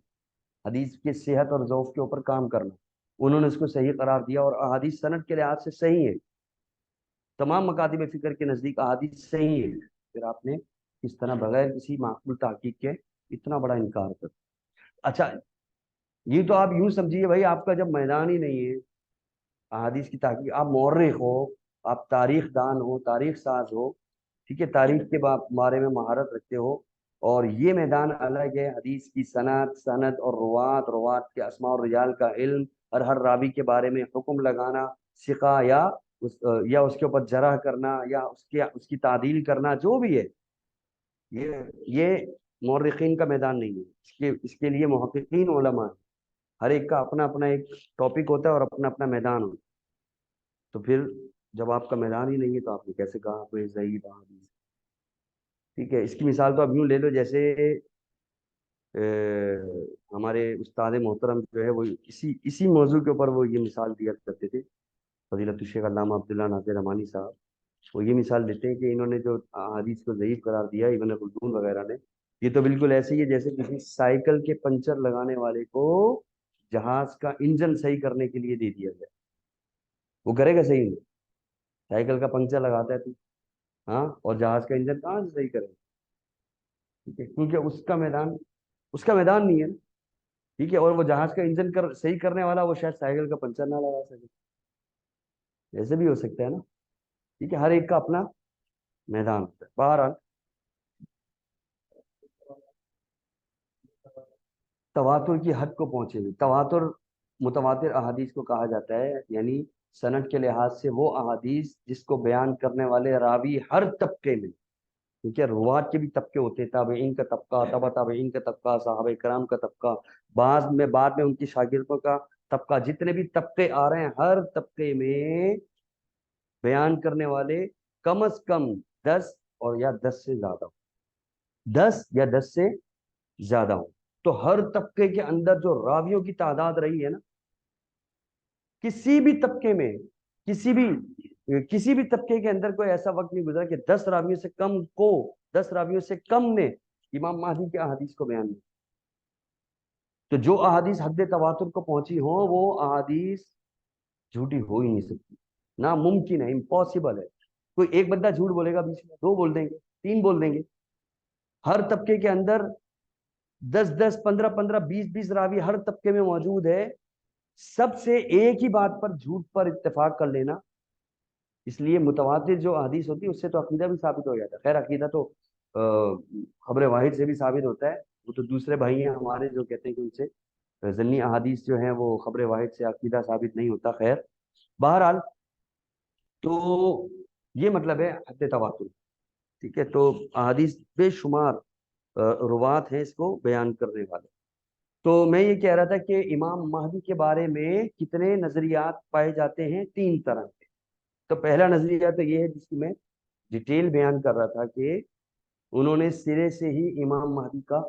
حدیث کی صحت اور ذوق کے اوپر کام کرنا، انہوں نے اس کو صحیح قرار دیا، اور احادیث سند کے لحاظ سے صحیح ہے، تمام مکاتب فکر کے نزدیک احادیث صحیح ہے، پھر آپ نے اس طرح بغیر کسی معقول تحقیق کے اتنا بڑا انکار کر؟ اچھا، یہ تو آپ یوں سمجھیے بھائی، آپ کا جب میدان ہی نہیں ہے احادیث کی تحقیق، آپ مورخ ہو، آپ تاریخ دان ہو، تاریخ ساز ہو، ٹھیک ہے، تاریخ کے بارے میں مہارت رکھتے ہو، اور یہ میدان الگ ہے حدیث کی سند اور روات کے اسماء اور رجال کا علم، اور ہر راوی کے بارے میں حکم لگانا، ثقہ یا اس کے اوپر جرح کرنا، یا اس کی تعدیل کرنا، جو بھی ہے، یہ مورخین کا میدان نہیں ہے، اس کے لیے محققین علماء ہیں، ہر ایک کا اپنا اپنا ایک ٹاپک ہوتا ہے اور اپنا اپنا میدان ہوتا ہے۔ تو پھر جب آپ کا میدان ہی نہیں ہے تو آپ نے کیسے کہا کوئی ضعیف احادیث؟ ٹھیک ہے، اس کی مثال تو اب یوں لے لو، جیسے ہمارے استاد محترم جو ہے وہ اسی موضوع کے اوپر وہ یہ مثال دیا کرتے تھے، فضیلت الشیخ علامہ عبداللہ ناصر رحمانی صاحب، وہ یہ مثال دیتے ہیں کہ انہوں نے جو حدیث کو ضعیف قرار دیا ابن خلدون وغیرہ نے، یہ تو بالکل ایسے ہی ہے جیسے کسی سائیکل کے پنچر لگانے والے کو جہاز کا انجن صحیح کرنے کے لیے دے دیا جائے، وہ کرے گا صحیح نہیں؟ سائیکل کا پنچر لگاتا ہے تو، ہاں، اور جہاز کا انجن کہاں سے صحیح کرے گا؟ ٹھیک ہے، کیونکہ اس کا میدان نہیں ہے نا۔ ٹھیک ہے، اور وہ جہاز کا انجن صحیح کرنے والا وہ شاید سائیکل کا پنچر نہ لگا سکے، ایسے بھی ہو سکتا ہے نا. ٹھیک ہے، ہر ایک کا اپنا میدان ہوتا ہے. بہرحال تواتر کی حد کو پہنچے گی. تواتر متواتر احادیث کو کہا جاتا ہے، یعنی سند کے لحاظ سے وہ احادیث جس کو بیان کرنے والے راوی ہر طبقے میں، کیونکہ روات کے بھی طبقے ہوتے ہیں، تابعین کا طبقہ، تبع تابعین کا طبقہ، صحابہ کرام کا طبقہ، بعد میں ان کی شاگردوں کا طبقہ، جتنے بھی طبقے آ رہے ہیں ہر طبقے میں بیان کرنے والے کم از کم 10 اور یا 10 سے زیادہ ہوں، 10 سے زیادہ ہوں. تو ہر طبقے کے اندر جو راویوں کی تعداد رہی ہے نا، کسی بھی طبقے میں، کسی بھی کسی بھی طبقے کے اندر کوئی ایسا وقت نہیں گزرا کہ 10 راویوں سے کم نے امام مہدی کے احادیث کو بیان کیا. تو جو احادیث حد تواتر کو پہنچی ہوں وہ احادیث جھوٹی ہو ہی نہیں سکتی، ناممکن ہے، امپاسبل ہے. کوئی ایک بندہ جھوٹ بولے گا بیچ میں، 2 بول دیں گے، 3 بول دیں گے. ہر طبقے کے اندر 10 15 20 راوی ہر طبقے میں موجود ہے. سب سے ایک ہی بات پر جھوٹ پر اتفاق کر لینا، اس لیے متواتر جو احادیث ہوتی ہے اس سے تو عقیدہ بھی ثابت ہو جاتا ہے. خیر عقیدہ تو خبر واحد سے بھی ثابت ہوتا ہے، وہ تو دوسرے بھائی ہیں ہمارے جو کہتے ہیں کہ ان سے ضمنی احادیث جو ہیں وہ خبر واحد سے عقیدہ ثابت نہیں ہوتا. خیر بہرحال تو یہ مطلب ہے حد تواتر. ٹھیک ہے، تو احادیث بے شمار روات ہیں اس کو بیان کرنے والے. تو میں یہ کہہ رہا تھا کہ امام مہدی کے بارے میں کتنے نظریات پائے جاتے ہیں؟ 3 طرح کے. تو پہلا نظریہ تو یہ ہے جس کی میں ڈیٹیل بیان کر رہا تھا کہ انہوں نے سرے سے ہی امام مہدی کا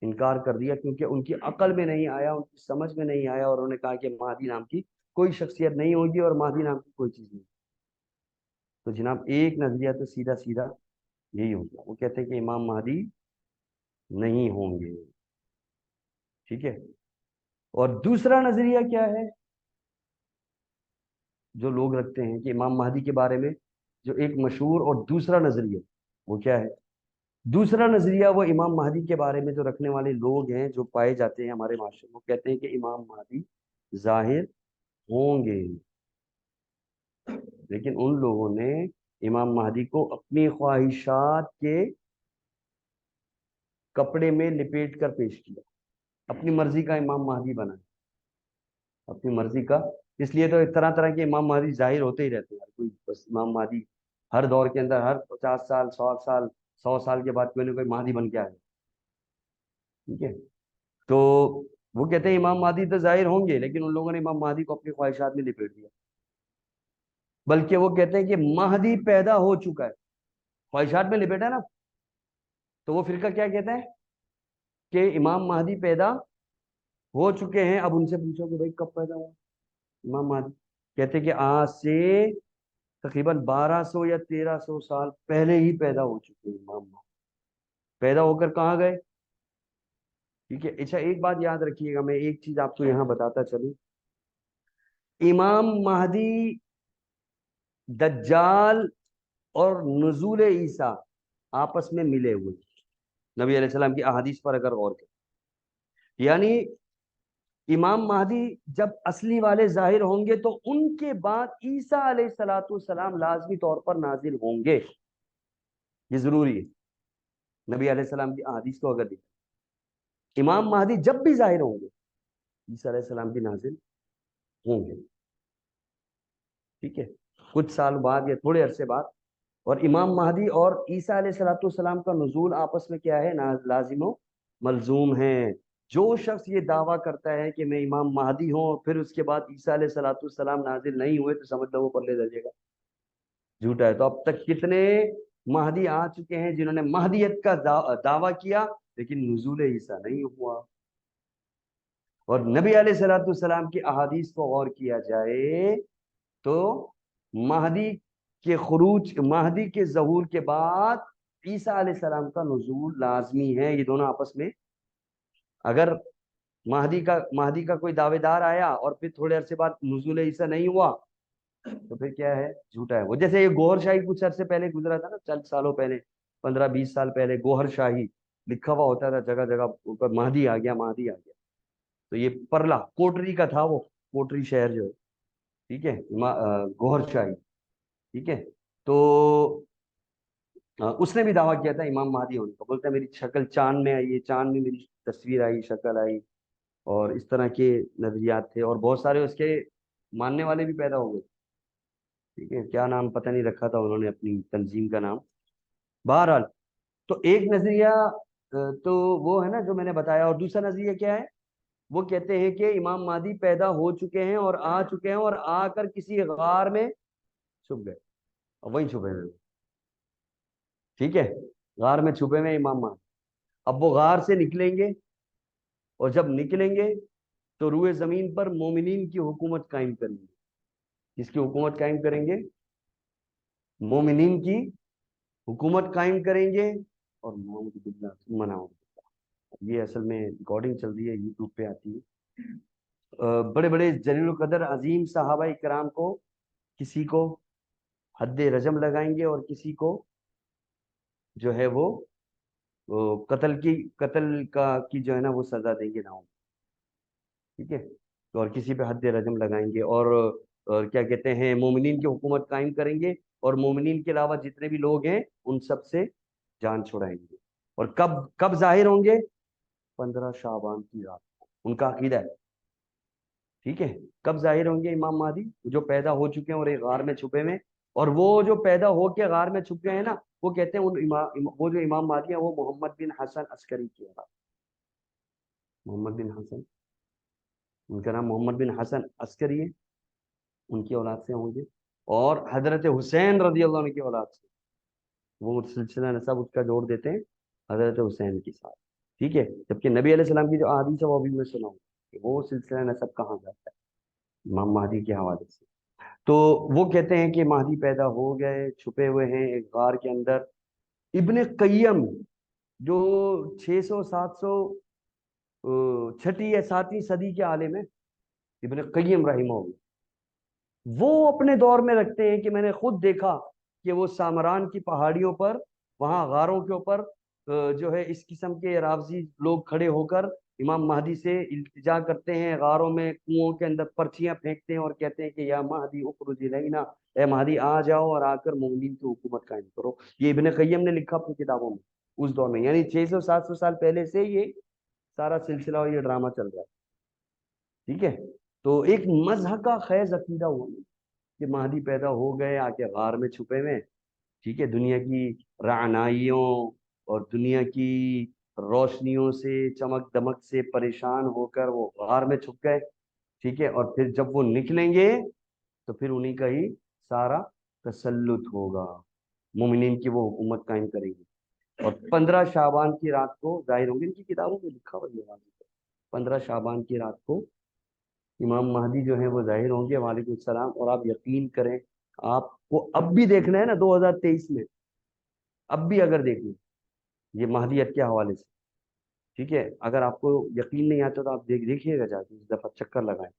انکار کر دیا، کیونکہ ان کی عقل میں نہیں آیا، ان کی سمجھ میں نہیں آیا، اور انہوں نے کہا کہ مہدی نام کی کوئی شخصیت نہیں ہوگی اور مہدی نام کی کوئی چیز نہیں. تو جناب ایک نظریہ تو سیدھا سیدھا یہی ہو گیا، وہ کہتے ہیں کہ امام مہدی نہیں ہوں گے. ٹھیک ہے، اور دوسرا نظریہ کیا ہے جو لوگ رکھتے ہیں کہ امام مہدی کے بارے میں جو ایک مشہور اور دوسرا نظریہ، وہ کیا ہے؟ دوسرا نظریہ وہ امام مہدی کے بارے میں جو رکھنے والے لوگ ہیں جو پائے جاتے ہیں ہمارے معاشرے میں، وہ کہتے ہیں کہ امام مہدی ظاہر ہوں گے، لیکن ان لوگوں نے امام مہدی کو اپنی خواہشات کے کپڑے میں لپیٹ کر پیش کیا، اپنی مرضی کا امام مہدی بنا، اپنی مرضی کا. اس لیے تو طرح طرح کے امام مہدی ظاہر ہوتے ہی رہتے ہیں. ہر کوئی بس امام مہدی ہر دور کے اندر ہر 50 سال 100 سال 100 سال کے بعد کوئی نہ کوئی مہدی بن کے آئے. ٹھیک ہے، تو وہ کہتے ہیں امام مہدی تو ظاہر ہوں گے، لیکن ان لوگوں نے امام مہدی کو اپنی خواہشات میں لپیٹ دیا. بلکہ وہ کہتے ہیں کہ مہدی پیدا ہو چکا ہے، خواہشات میں لپیٹا نا. تو وہ فرقہ کیا کہتا ہے کہ امام مہدی پیدا ہو چکے ہیں. اب ان سے پوچھو کہ بھائی کب پیدا ہوا امام مہدی؟ کہتے کہ آج سے تقریباً 1200 یا 1300 سال پہلے ہی پیدا ہو چکے ہیں امام مہدی. پیدا ہو کر کہاں گئے؟ ٹھیک ہے، اچھا ایک بات یاد رکھیے گا، میں ایک چیز آپ کو یہاں بتاتا چلوں. امام مہدی، دجال اور نزول عیسیٰ آپس میں ملے ہوئے نبی علیہ السلام کی احادیث پر اگر غور کریں. یعنی امام مہدی جب اصلی والے ظاہر ہوں گے تو ان کے بعد عیسیٰ علیہ الصلوۃ والسلام لازمی طور پر نازل ہوں گے، یہ ضروری ہے. نبی علیہ السلام کی احادیث کو اگر دیکھیں، امام مہدی جب بھی ظاہر ہوں گے عیسیٰ علیہ السلام بھی نازل ہوں گے. ٹھیک ہے، کچھ سال بعد یا تھوڑے عرصے بعد. اور امام مہدی اور عیسیٰ علیہ الصلوۃ والسلام کا نزول آپس میں کیا ہے؟ لازم و ملزوم ہے. جو شخص یہ دعویٰ کرتا ہے کہ میں امام مہدی ہوں پھر اس کے بعد عیسیٰ علیہ الصلوۃ والسلام نازل نہیں ہوئے تو سمجھ لو وہ پلے درجے گا، جھوٹا ہے. تو اب تک کتنے مہدی آ چکے ہیں جنہوں نے مہدیت کا دعویٰ کیا لیکن نزول عیسیٰ نہیں ہوا. اور نبی علیہ الصلوۃ والسلام کی احادیث کو غور کیا جائے تو مہدی کے خروج، مہدی کے ظہور کے بعد عیسیٰ علیہ السلام کا نزول لازمی ہے. یہ دونوں آپس میں، اگر مہدی کا کوئی دعوے دار آیا اور پھر تھوڑے عرصے بعد نزول عیسیٰ نہیں ہوا تو پھر کیا ہے؟ جھوٹا ہے. وہ جیسے یہ گوہر شاہی کچھ عرصے پہلے گزرا تھا نا، چند سالوں پہلے، 15 20 سال پہلے، گوہر شاہی لکھا ہوا ہوتا تھا جگہ جگہ اوپر، مہدی آ گیا مہدی آ گیا. تو یہ پرلا کوٹری کا تھا وہ، کوٹری شہر جو ہے، ٹھیک ہے، گوہر شاہی، ٹھیک ہے۔ تو اس نے بھی دعویٰ کیا تھا امام مہدی ہونے کا، بولتا ہے میری شکل چاند میں آئی ہے، چاند میں میری تصویر آئی، شکل آئی، اور اس طرح کے نظریات تھے، اور بہت سارے اس کے ماننے والے بھی پیدا ہو گئے، ٹھیک ہے، کیا نام پتہ نہیں رکھا تھا انہوں نے اپنی تنظیم کا نام۔ بہرحال، تو ایک نظریہ تو وہ ہے نا جو میں نے بتایا، اور دوسرا نظریہ کیا ہے؟ وہ کہتے ہیں کہ امام مہدی پیدا ہو چکے ہیں اور آ چکے ہیں، اور آ کر کسی غار میں چھپ گئے، اور وہیں چھپے ہوئے، ٹھیک ہے، غار میں چھپے ہوئے امام مہدی۔ اب وہ غار سے نکلیں گے، اور جب نکلیں گے تو روئے زمین پر مومنین کی حکومت قائم کریں گے۔ کس کی حکومت قائم کریں گے؟ مومنین کی حکومت قائم کریں گے، اور محمد باللہ مناؤ۔ یہ اصل میں ریکارڈنگ چل رہی ہے، یوٹیوب پہ آتی ہے۔ بڑے بڑے جلیل القدر عظیم صحابہ کرام کو، کسی کو حد رجم لگائیں گے، اور کسی کو جو ہے وہ قتل کی جو ہے نا وہ سزا دیں گے ناؤ، ٹھیک ہے، تو اور کسی پہ حد رجم لگائیں گے، اور کیا کہتے ہیں، مومنین کی حکومت قائم کریں گے، اور مومنین کے علاوہ جتنے بھی لوگ ہیں ان سب سے جان چھڑائیں گے۔ اور کب کب ظاہر ہوں گے؟ 15 شعبان کی رات کو، ان کا عقیدہ ہے، ٹھیک ہے۔ کب ظاہر ہوں گے امام مہدی؟ جو پیدا ہو چکے ہیں اور ایک غار میں چھپے ہوئے، اور وہ جو پیدا ہو کے غار میں چھپ گئے ہیں نا، وہ کہتے ہیں وہ جو امام مہدی ہیں وہ محمد بن حسن عسکری کی اولاد، محمد بن حسن، ان کا نام محمد بن حسن عسکری ہے، ان کی اولاد سے ہوں گے، اور حضرت حسین رضی اللہ عنہ کی اولاد سے، وہ سلسلہ نسب اس کا جوڑ دیتے ہیں حضرت حسین کے ساتھ، ٹھیک ہے۔ جبکہ نبی علیہ السلام کی جو احادیث ہے وہ بھی میں سنا ہوں کہ وہ سلسلہ نسب کہاں جاتا ہے، امام مہدی کے حوالے سے۔ تو وہ کہتے ہیں کہ مہدی پیدا ہو گئے، چھپے ہوئے ہیں ایک غار کے اندر۔ ابن قیم جو 600 700 چھٹی یا 7ویں صدی کے عالم ہے، ابن قیم رحمہ اللہ، وہ اپنے دور میں رکھتے ہیں کہ میں نے خود دیکھا کہ وہ سامران کی پہاڑیوں پر، وہاں غاروں کے اوپر جو ہے اس قسم کے رافضی لوگ کھڑے ہو کر امام مہدی سے التجا کرتے ہیں، غاروں میں کنوؤں کے اندر پرچیاں پھینکتے ہیں اور کہتے ہیں کہ یا مہدی اخرج الینا، اے مہدی آ جاؤ اور آ کر مومنین کی حکومت قائم کرو۔ یہ ابن قیم نے لکھا اپنی کتابوں میں اس دور میں، یعنی 600 700 سال پہلے سے یہ سارا سلسلہ اور یہ ڈرامہ چل رہا ہے، ٹھیک ہے۔ تو ایک مذہب کا خیز عقیدہ ہوا کہ مہدی پیدا ہو گئے آ کے غار میں چھپے ہوئے، ٹھیک ہے، دنیا کی رعنائیوں اور دنیا کی روشنیوں سے، چمک دمک سے پریشان ہو کر وہ غار میں چھپ گئے، ٹھیک ہے، اور پھر جب وہ نکلیں گے تو پھر انہیں کا ہی سارا تسلط ہوگا، مومنین کی وہ حکومت قائم کریں گے، اور 15 شعبان کی رات کو ظاہر ہوں گے۔ ان کی کتابوں میں لکھا ہوا ہے 15 شعبان کی رات کو امام مہدی جو ہیں وہ ظاہر ہوں گے، وعلیکم السلام۔ اور آپ یقین کریں، آپ کو اب بھی دیکھنا ہے نا 2023 میں، اب بھی اگر دیکھنا ہے یہ مہدیت کے حوالے سے، ٹھیک ہے، اگر آپ کو یقین نہیں آتا تو آپ دیکھیے گا، جا کے اس دفعہ چکر لگائیں،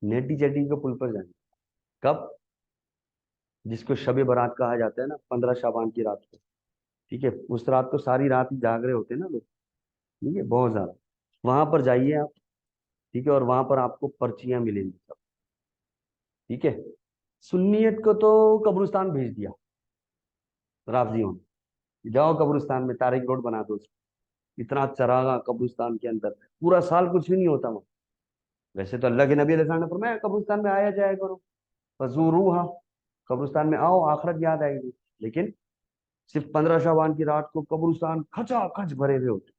نیٹی چیٹی کے پل پر جائیں۔ کب؟ جس کو شب برات کہا جاتا ہے نا، 15 شعبان کی رات کو، ٹھیک ہے، اس رات کو ساری رات ہی جاگ رہے ہوتے ہیں نا لوگ، ٹھیک ہے، بہت زیادہ، وہاں پر جائیے آپ، ٹھیک ہے، اور وہاں پر آپ کو پرچیاں ملیں گی سب، ٹھیک ہے۔ سنیت کو تو قبرستان بھیج دیا رافضیوں نے، جاؤ قبرستان میں تاریخ روڈ بنا دو اس کو، اتنا چراغا قبرستان کے اندر، پورا سال کچھ بھی نہیں ہوتا وہاں۔ ویسے تو اللہ کے نبی علیہ السلام نے فرمایا قبرستان میں آیا جائے کرو، فزوروہا، قبرستان میں آؤ آخرت یاد آئے گی، لیکن صرف 15 شعبان کی رات کو قبرستان کھچا کھچ بھرے ہوئے ہوتے،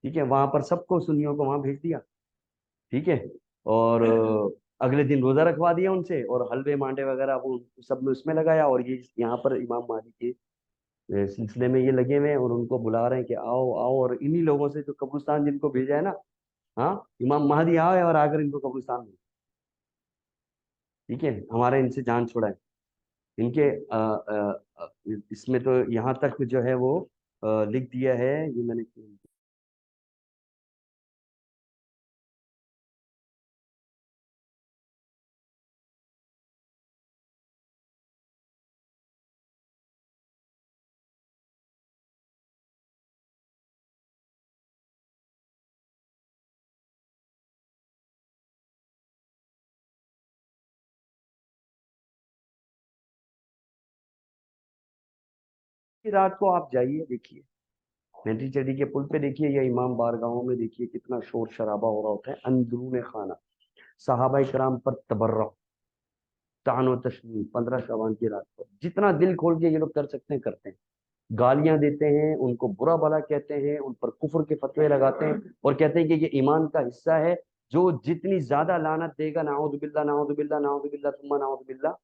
ٹھیک ہے، وہاں پر سب کو سنیوں کو وہاں بھیج دیا، ٹھیک ہے، اور اگلے دن روزہ رکھوا دیا ان سے، اور حلوے مانڈے وغیرہ وہ سب نے اس میں لگایا، اور یہ یہاں پر امام مہدی کے سلسلے میں یہ لگے ہوئے ہیں، اور ان کو بلا رہے ہیں کہ آؤ آؤ، اور انہی لوگوں سے جو قبرستان جن کو بھیجا ہے نا، ہاں، امام مہدی آئے اور آ کر ان کو قبرستان میں، ٹھیک ہے، ہمارے ان سے جان چھڑائے، ان کے اس میں تو یہاں تک جو ہے وہ لکھ دیا ہے، یہ میں نے کی رات کو آپ جائیے دیکھیے، مینٹی چڑی کے پل پہ دیکھیے یا امام بارگاہوں میں دیکھیے کتنا شور شرابہ ہو رہا ہوتا ہے اندرون خانہ. صحابہ کرام پر تبرک، طعن و تشنیع 15 شعبان کی رات پر جتنا دل کھول کے یہ لوگ کر سکتے ہیں کرتے ہیں. گالیاں دیتے ہیں، ان کو برا بھلا کہتے ہیں، ان پر کفر کے فتوے لگاتے ہیں اور کہتے ہیں کہ یہ ایمان کا حصہ ہے. جو جتنی زیادہ لعنت دے گا، نعوذ باللہ نعوذ باللہ نعوذ باللہ ثم نعوذ باللہ،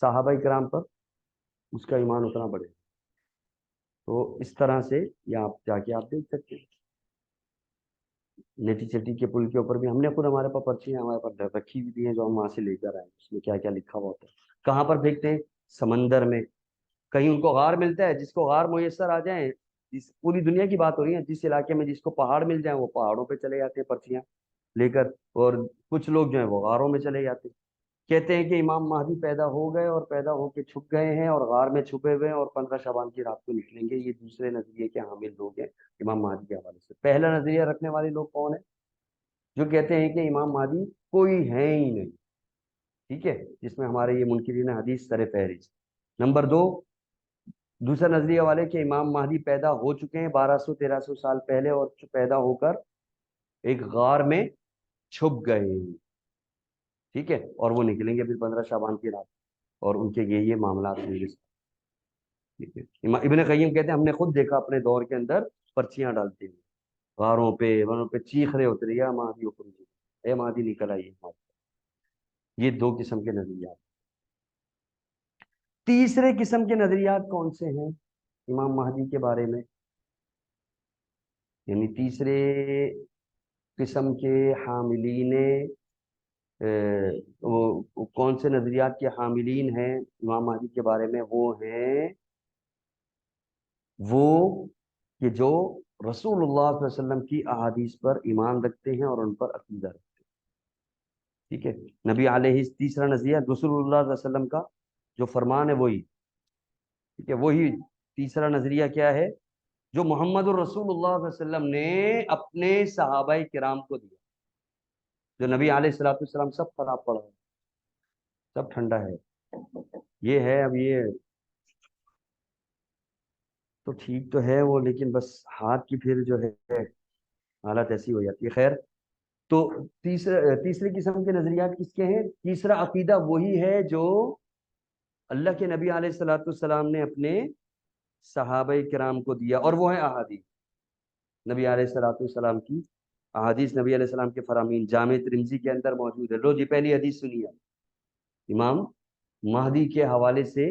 صحابہ کرام پر، اس کا ایمان اتنا بڑھے. تو اس طرح سے یہ آپ جا کے آپ دیکھ سکتے ہیں. نیٹی چٹی کے پل کے اوپر بھی ہم نے خود، ہمارے پاس پرچیاں ہمارے پاس رکھی ہوئی ہیں جو ہم وہاں سے لے کر آئے. اس میں کیا کیا لکھا ہوا ہوتا ہے. کہاں پر پھینکتے ہیں؟ سمندر میں. کہیں ان کو غار ملتا ہے، جس کو غار میسر آ جائیں، پوری دنیا کی بات ہو رہی ہے، جس علاقے میں جس کو پہاڑ مل جائیں وہ پہاڑوں پہ چلے جاتے ہیں پرچیاں لے کر، اور کچھ لوگ جو ہیں وہ غاروں میں چلے جاتے ہیں. کہتے ہیں کہ امام مہدی پیدا ہو گئے اور پیدا ہو کے چھپ گئے ہیں اور غار میں چھپے ہوئے ہیں اور 15 شعبان کی رات کو نکلیں گے. یہ دوسرے نظریے کے حامل لوگ ہیں امام مہدی کے حوالے سے. پہلا نظریہ رکھنے والے لوگ کون ہیں؟ جو کہتے ہیں کہ امام مہدی کوئی ہے ہی نہیں. ٹھیک ہے، جس میں ہمارے یہ منکرین حدیث سر فہرست. نمبر دو، دوسرا نظریہ والے کہ امام مہدی پیدا ہو چکے ہیں 1200-1300 سال پہلے اور پیدا ہو کر ایک غار میں چھپ گئے. ٹھیک ہے، اور وہ نکلیں گے پھر 15 شعبان کی رات، اور ان کے یہ معاملات ہوں گے. ٹھیک ہے. ابن قیم کہتے ہیں ہم نے خود دیکھا اپنے دور کے اندر پرچیاں ڈالتے ہوئے غاروں پہ، وہاں پہ چیخ رہے ہوتے رہے، یا مہدی حکم جی، اے مہدی نکل آئیے. یہ دو قسم کے نظریات. تیسرے قسم کے نظریات کون سے ہیں امام مہدی کے بارے میں؟ یعنی تیسرے قسم کے حاملین، وہ کون سے نظریات کے حاملین ہیں امام مہدی کے بارے میں؟ وہ ہیں وہ کہ جو رسول اللہ صلی اللہ علیہ وسلم کی احادیث پر ایمان رکھتے ہیں اور ان پر عقیدہ رکھتے ہیں. ٹھیک ہے، نبی علیہ، تیسرا نظریہ رسول اللہ صلی اللہ علیہ وسلم کا جو فرمان ہے وہی. ٹھیک ہے، وہی تیسرا نظریہ کیا ہے؟ جو محمد الرسول اللہ صلی اللہ علیہ وسلم نے اپنے صحابہ کرام کو دیا. جو نبی علیہ الصلوۃ والسلام سب خراب پڑا ہے، سب ٹھنڈا ہے، یہ ہے. اب یہ تو ٹھیک تو ہے وہ، لیکن بس ہاتھ کی پھر جو ہے حالت ایسی ہو جاتی ہے. خیر، تو تیسری قسم کے نظریات کس کے ہیں؟ تیسرا عقیدہ وہی ہے جو اللہ کے نبی علیہ الصلوۃ والسلام نے اپنے صحابہ کرام کو دیا، اور وہ ہے احادیث. نبی علیہ الصلوۃ والسلام کی احادیث، نبی علیہ السلام کے فرامین جامع ترمذی کے اندر موجود ہے. لو جی پہلی حدیث سنیے، امام مہدی کے حوالے سے.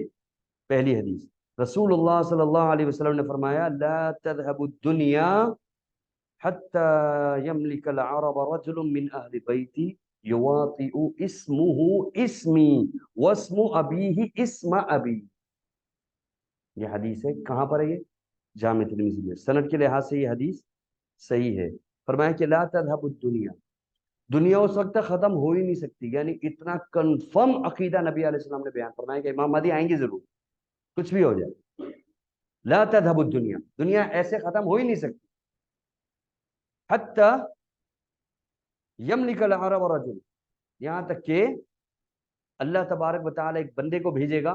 پہلی حدیث، رسول اللہ صلی اللہ علیہ وسلم نے فرمایا لا تذهب الدنيا حتى يملك العرب رجل من اهل بيتي يواطئ اسمه اسمي واسم ابيه اسم ابي. یہ حدیث ہے، کہاں پر ہے یہ؟ جامع ترمذی میں. سند کے لحاظ سے یہ حدیث صحیح ہے. فرمایا کہ لا تذهب الدنيا، دنیا اس وقت تک ختم ہو ہی نہیں سکتی. یعنی اتنا کنفرم عقیدہ نبی علیہ السلام نے بیان فرمایا کہ امام مہدی آئیں گے ضرور، کچھ بھی ہو جائے. لا تذهب الدنيا، دنیا ایسے ختم ہو ہی نہیں سکتی. حتی یملک العرب رجل، یہاں تک کہ اللہ تبارک و تعالی ایک بندے کو بھیجے گا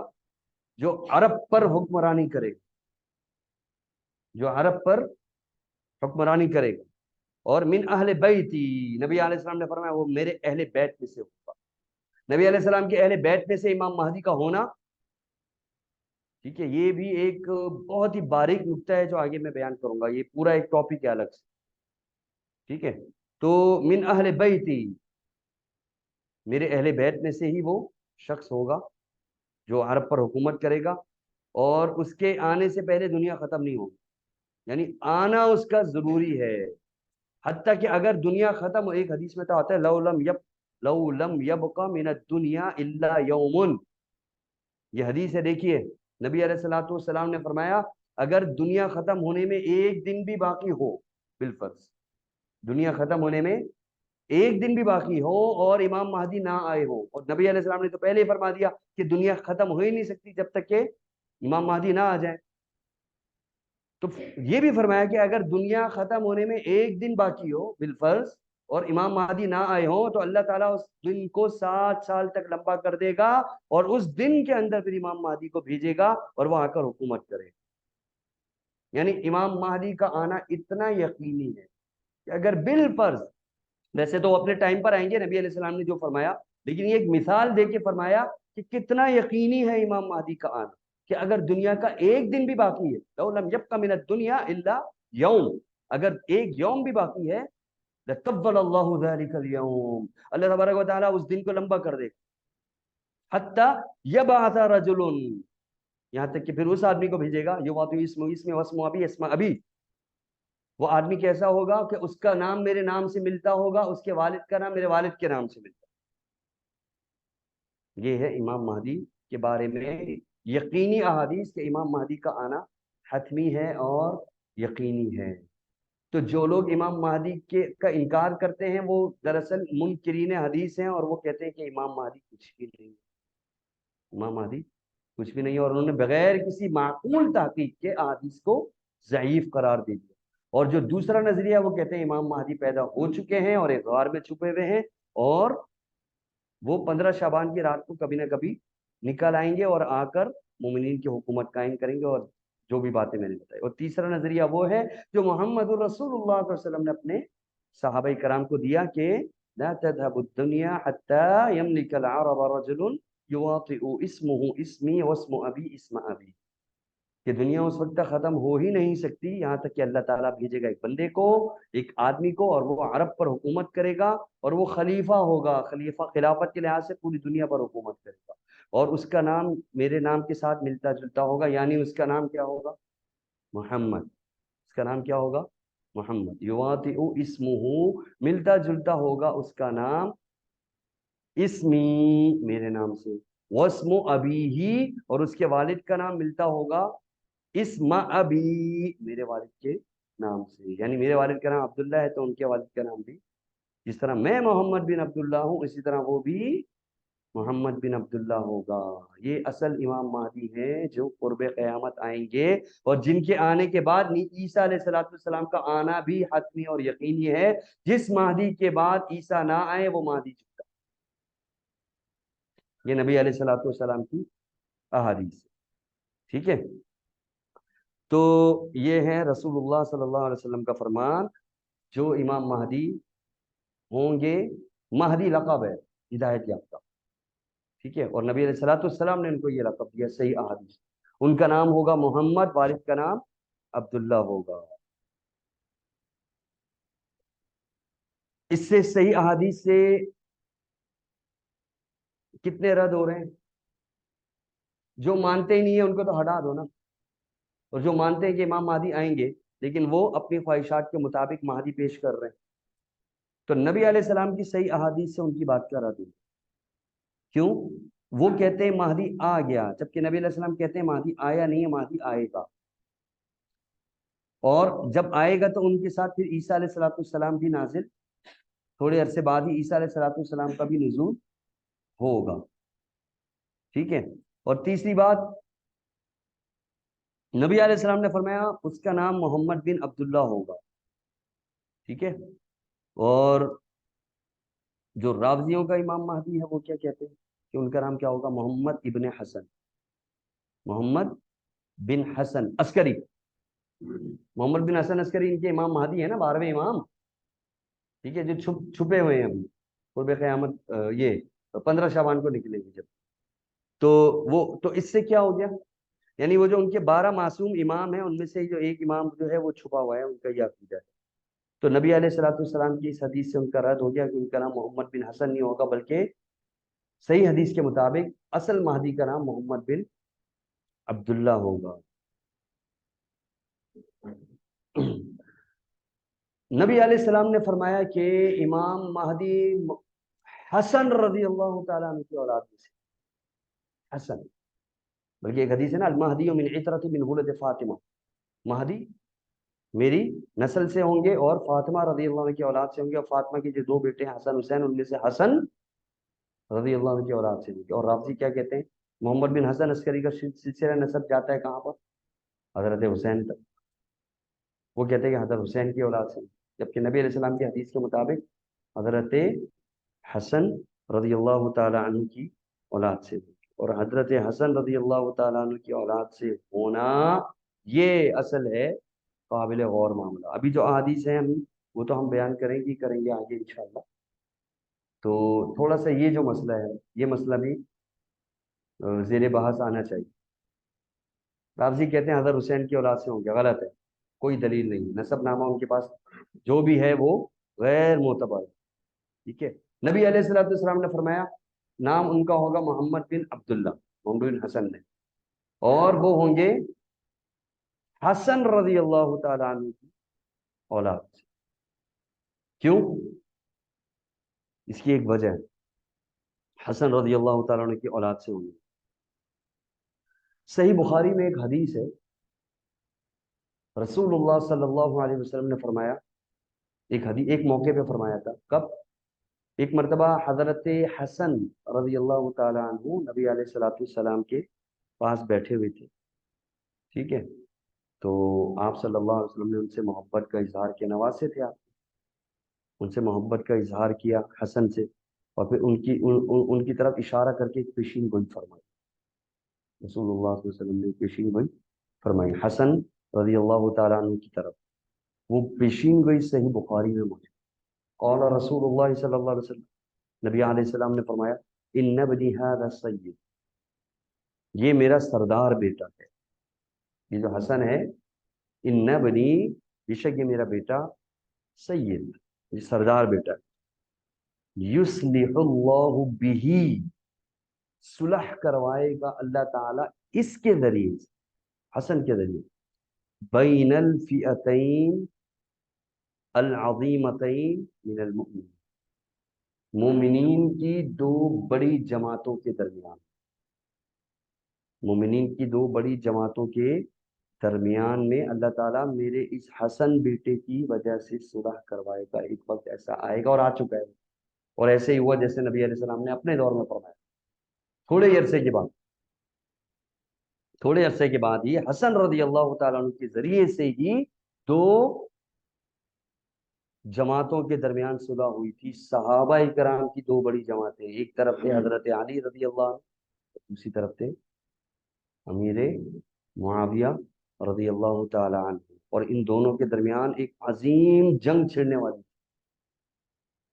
جو عرب پر حکمرانی کرے گا، جو عرب پر حکمرانی کرے گا. اور من اہل بیتی، نبی علیہ السلام نے فرمایا وہ میرے اہل بیت میں سے ہوگا. نبی علیہ السلام کے اہل بیت میں سے امام مہدی کا ہونا، ٹھیک ہے، یہ بھی ایک بہت ہی باریک نکتہ ہے جو آگے میں بیان کروں گا. یہ پورا ایک ٹاپک ہے الگ سے. ٹھیک ہے، تو من اہل بیتی، میرے اہل بیت میں سے ہی وہ شخص ہوگا جو عرب پر حکومت کرے گا، اور اس کے آنے سے پہلے دنیا ختم نہیں ہوگی. یعنی آنا اس کا ضروری ہے. حتیٰ کہ اگر دنیا ختم ہو، ایک حدیث میں تو آتا ہے لو لم یبقى من الدنیا الا یوم. یہ حدیث ہے، دیکھیے، نبی علیہ الصلوۃ والسلام نے فرمایا اگر دنیا ختم ہونے میں ایک دن بھی باقی ہو، بالفرض دنیا ختم ہونے میں ایک دن بھی باقی ہو اور امام مہدی نہ آئے ہو، اور نبی علیہ السلام نے تو پہلے ہی فرما دیا کہ دنیا ختم ہو ہی نہیں سکتی جب تک کہ امام مہدی نہ آ جائے. تو یہ بھی فرمایا کہ اگر دنیا ختم ہونے میں ایک دن باقی ہو بالفرض اور امام مہدی نہ آئے ہوں، تو اللہ تعالیٰ اس دن کو 7 سال تک لمبا کر دے گا، اور اس دن کے اندر پھر امام مہدی کو بھیجے گا اور وہ آ کر حکومت کرے. یعنی امام مہدی کا آنا اتنا یقینی ہے کہ اگر بالفرض، ویسے تو اپنے ٹائم پر آئیں گے نبی علیہ السلام نے جو فرمایا، لیکن یہ ایک مثال دے کے فرمایا کہ کتنا یقینی ہے امام مہدی کا آنا، کہ اگر دنیا کا ایک دن بھی باقی ہے، لو لم یبق من الدنیا الا یوم، اگر ایک یوم بھی باقی ہے، لَتَقَبَّلَ اللَّهُ ذَلِكَ الْيَوْمَ، اللہ تبارک و تعالیٰ اس دن کو لمبا کر دے گا، حَتَّى يَبْعَثَ رَجُلٌ، یہاں تک کہ پھر اس آدمی کو بھیجے گا، یُبْعَثُ اسمہ اسمہ واسمہ ابی اسمہ ابی، وہ آدمی کیسا ہوگا کہ اس کا نام میرے نام سے ملتا ہوگا، اس کے والد کا نام میرے والد کے نام سے ملتا ہے۔ یہ ہے امام مہدی کے بارے میں یقینی احادیث کہ امام مہدی کا آنا حتمی ہے اور یقینی ہے۔ تو جو لوگ امام مہدی کا انکار کرتے ہیں وہ دراصل منکرین حدیث ہیں، اور وہ کہتے ہیں کہ امام مہدی کچھ بھی نہیں، امام مہدی کچھ بھی نہیں، اور انہوں نے بغیر کسی معقول تحقیق کے احادیث کو ضعیف قرار دے دیا۔ اور جو دوسرا نظریہ، وہ کہتے ہیں امام مہدی پیدا ہو چکے ہیں اور ایک غار میں چھپے ہوئے ہیں، اور وہ 15 شعبان کی رات کو کبھی نہ کبھی نکل آئیں گے اور آ کر مومنین کی حکومت قائم کریں گے، اور جو بھی باتیں میں نے بتائی۔ اور تیسرا نظریہ وہ ہے جو محمد الرسول اللہ صلی اللہ علیہ وسلم نے اپنے صحابہ کرام کو دیا کہ لا تذهب الدنيا حتى يملك العرب رجل يواطئ اسمه اسمي واسم ابي اسم ابي، کہ دنیا اس وقت تک ختم ہو ہی نہیں سکتی یہاں تک کہ اللہ تعالیٰ بھیجے گا ایک بندے کو، ایک آدمی کو، اور وہ عرب پر حکومت کرے گا، اور وہ خلیفہ ہوگا، خلیفہ خلافت کے لحاظ سے پوری دنیا پر حکومت کرے گا، اور اس کا نام میرے نام کے ساتھ ملتا جلتا ہوگا، یعنی اس کا نام کیا ہوگا؟ محمد۔ اس کا نام کیا ہوگا؟ محمد۔ یواطئ اسمہ، ملتا جلتا ہوگا اس کا نام، اسمی، میرے نام سے، واسم ابیہ، اور اس کے والد کا نام ملتا ہوگا اسم ابی، میرے والد کے نام سے، یعنی میرے والد کا نام عبداللہ ہے تو ان کے والد کا نام بھی، جس طرح میں محمد بن عبداللہ ہوں اسی طرح وہ بھی محمد بن عبداللہ ہوگا۔ یہ اصل امام مہدی ہیں جو قرب قیامت آئیں گے، اور جن کے آنے کے بعد عیسیٰ علیہ السلام کا آنا بھی حتمی اور یقینی ہے۔ جس مہدی کے بعد عیسیٰ نہ آئے وہ مہدی جھوٹا۔ یہ نبی علیہ السلام کی احادیث ہے، ٹھیک ہے؟ تو یہ ہے رسول اللہ صلی اللہ علیہ وسلم کا فرمان، جو امام مہدی ہوں گے، مہدی لقب ہے ہدایت یافتہ، ٹھیک ہے؟ اور نبی علیہ السلام نے ان کو یہ لقب دیا، صحیح احادیث، ان کا نام ہوگا محمد، والد کا نام عبداللہ ہوگا۔ اس سے صحیح احادیث سے کتنے رد ہو رہے ہیں؟ جو مانتے ہی نہیں ہیں ان کو تو ہٹا دو نا، اور جو مانتے ہیں کہ امام مہدی آئیں گے لیکن وہ اپنی خواہشات کے مطابق مہدی پیش کر رہے ہیں، تو نبی علیہ السلام کی صحیح احادیث سے ان کی بات کا رد ہوئی۔ کیوں؟ وہ کہتے ہیں مہدی آ گیا، جبکہ نبی علیہ السلام کہتے ہیں مہدی آیا نہیں ہے، مہدی آئے گا، اور جب آئے گا تو ان کے ساتھ پھر عیسیٰ علیہ السلام بھی نازل، تھوڑے عرصے بعد ہی عیسیٰ علیہ السلام کا بھی نزول ہوگا، ٹھیک ہے؟ اور تیسری بات، نبی علیہ السلام نے فرمایا اس کا نام محمد بن عبداللہ ہوگا، ٹھیک ہے؟ اور جو رافضیوں کا امام مہدی ہے وہ کیا کہتے ہیں کہ ان کا نام کیا ہوگا؟ محمد ابن حسن، محمد بن حسن عسکری، محمد بن حسن عسکری ان کے امام مہدی ہے نا، 12ویں امام، ٹھیک ہے؟ جو چھپے ہوئے ہیں ابھی قرب قیامت، یہ 15 شعبان کو نکلیں گے جب، تو وہ تو اس سے کیا ہو گیا؟ یعنی وہ جو ان کے 12 معصوم امام ہیں ان میں سے جو ایک امام جو ہے وہ چھپا ہوا ہے، ان کا یہ عقیدہ ہے۔ تو نبی علیہ السلام کی اس حدیث سے ان کا رد ہو گیا کہ ان کا نام محمد بن حسن نہیں ہوگا، بلکہ صحیح حدیث کے مطابق اصل مہدی کا نام محمد بن عبداللہ ہوگا۔ نبی علیہ السلام نے فرمایا کہ امام مہدی حسن رضی اللہ تعالیٰ عنہ کی اولاد میں سے، حسن، بلکہ ایک حدیث ہے نا، المہدی من عطرت من ولد فاطمہ، مہدی میری نسل سے ہوں گے اور فاطمہ رضی اللہ عنہ کی اولاد سے ہوں گے، اور فاطمہ کے جو 2 بیٹے ہیں حسن حسین، ان میں سے حسن رضی اللہ عنہ کی اولاد سے ہوں گے۔ اور رافضی کیا کہتے ہیں؟ محمد بن حسن عسکری کا سلسلہ نسب جاتا ہے کہاں پر؟ حضرت حسین تک، وہ کہتے ہیں کہ حضرت حسین کی اولاد سے، جبکہ نبی علیہ السلام کی حدیث کے مطابق حضرت حسن رضی اللہ تعالی عنہ کی اولاد سے، اور حضرت حسن رضی اللہ تعالی عنہ کی اولاد سے ہونا یہ اصل ہے قابل غور معاملہ. ابھی جو احادیث ہیں وہ تو ہم بیان کریں گے آگے انشاءاللہ. تو تھوڑا سا یہ جو مسئلہ ہے یہ مسئلہ بھی زیر بحث آنا چاہیے. رافضی کہتے ہیں حضرت حسین کی اولاد سے ہوں گے، غلط ہے، کوئی دلیل نہیں. نسب نامہ ان کے پاس جو بھی ہے وہ غیر معتبر. ٹھیک ہے. نبی علیہ الصلوۃ والسلام نے فرمایا نام ان کا ہوگا محمد بن عبداللہ، محمد بن حسن نے، اور وہ ہوں گے حسن رضی اللہ تعالیٰ عنہ کی اولاد سے. کیوں؟ اس کی ایک وجہ ہے، حسن رضی اللہ تعالیٰ عنہ کی اولاد سے ہوں گے. صحیح بخاری میں ایک حدیث ہے، رسول اللہ صلی اللہ علیہ وسلم نے فرمایا، ایک موقع پہ فرمایا تھا. کب؟ ایک مرتبہ حضرت حسن رضی اللہ تعالیٰ عنہ نبی علیہ الصلوۃ والسلام کے پاس بیٹھے ہوئے تھے. ٹھیک ہے. تو آپ صلی اللہ علیہ وسلم نے ان سے محبت کا اظہار کیا، نواسے تھے آپ، ان سے محبت کا اظہار کیا حسن سے، اور پھر ان کی طرف اشارہ کر کے ایک پیشین گوئی فرمائی. رسول اللہ صلی اللہ علیہ وسلم نے پیشین گوئی فرمائی حسن رضی اللہ تعالیٰ عنہ کی طرف. وہ پیشین گوئی صحیح بخاری میں موجود. قال رسول اللہ صلی اللہ علیہ وسلم، نبی علیہ السلام نے فرمایا ان ابنی ھذا سید، یہ میرا سردار بیٹا ہے. یہ جو حسن ہے، ان ابنی، بے شک یہ میرا بیٹا، سید، یہ سردار بیٹا ہے. یصلح اللہ بہ، صلح کروائے گا اللہ تعالیٰ اس کے ذریعے سے، حسن کے ذریعے، بین الفئتین العظیمتین من المؤمنین، مومنین کی دو بڑی جماعتوں کے درمیان، مومنین کی دو بڑی جماعتوں کے درمیان میں اللہ تعالیٰ میرے اس حسن بیٹے کی وجہ سے صلح کروائے گا. ایک وقت ایسا آئے گا اور آ چکا ہے، اور ایسے ہی ہوا جیسے نبی علیہ السلام نے اپنے دور میں فرمایا. تھوڑے عرصے کے بعد یہ حسن رضی اللہ تعالیٰ عنہ کے ذریعے سے ہی دو جماعتوں کے درمیان صلح ہوئی تھی. صحابہ کرام کی دو بڑی جماعتیں، ایک طرف تھے حضرت علی رضی اللہ عنہ، دوسری طرف تھے امیر معاویہ رضی اللہ تعالی عنہ، اور ان دونوں کے درمیان ایک عظیم جنگ چھڑنے والی تھی.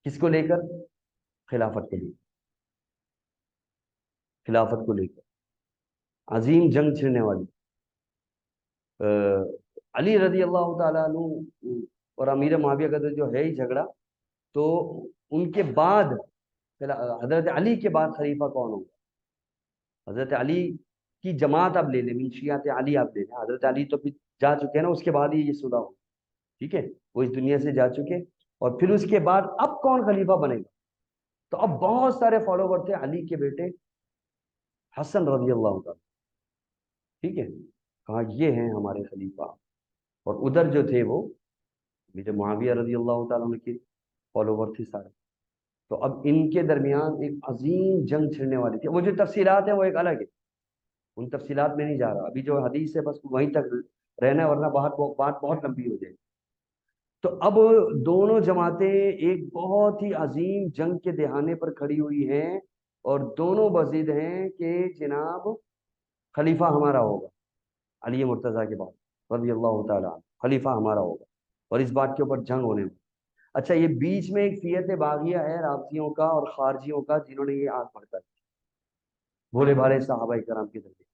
کس کو لے کر؟ خلافت کو لے کر عظیم جنگ چھڑنے والی. علی رضی اللہ تعالیٰ عنہ اور امیر معاویہ کا جو ہے ہی جھگڑا، تو ان کے بعد حضرت علی کے بعد خلیفہ کون ہوگا؟ حضرت علی کی جماعت آپ لے لیں، من شیعت علی آپ لے لیں. حضرت علی تو پھر جا چکے ہیں نا، اس کے بعد ہی یہ صلح ہو. ٹھیک ہے، وہ اس دنیا سے جا چکے، اور پھر اس کے بعد اب کون خلیفہ بنے گا؟ تو اب بہت سارے فالوور تھے علی کے بیٹے حسن رضی اللہ تعالیٰ. ٹھیک ہے، کہا یہ ہیں ہمارے خلیفہ. اور ادھر جو تھے وہ میرے معاویہ رضی اللہ تعالیٰ عنہ کے فالوور تھے سارے. تو اب ان کے درمیان ایک عظیم جنگ چھڑنے والی تھی. وہ جو تفصیلات ہیں وہ ایک الگ ہے، ان تفصیلات میں نہیں جا رہا. ابھی جو حدیث ہے بس وہیں تک رہنا ہے، ورنہ بات بہت لمبی ہو جائے گی. تو اب دونوں جماعتیں ایک بہت ہی عظیم جنگ کے دہانے پر کھڑی ہوئی ہیں، اور دونوں بضد ہیں کہ جناب خلیفہ ہمارا ہوگا علی مرتضیٰ کے بعد رضی اللہ تعالیٰ عنہ، خلیفہ ہمارا ہوگا، اور اس بات کے اوپر جنگ ہونے میں. اچھا، یہ بیچ میں ایک فیت باغیہ ہے رافضیوں کا اور خارجیوں کا، جنہوں نے یہ آگ بھڑکا دی، بھولے بھالے صحابہ کرام کے ذریعے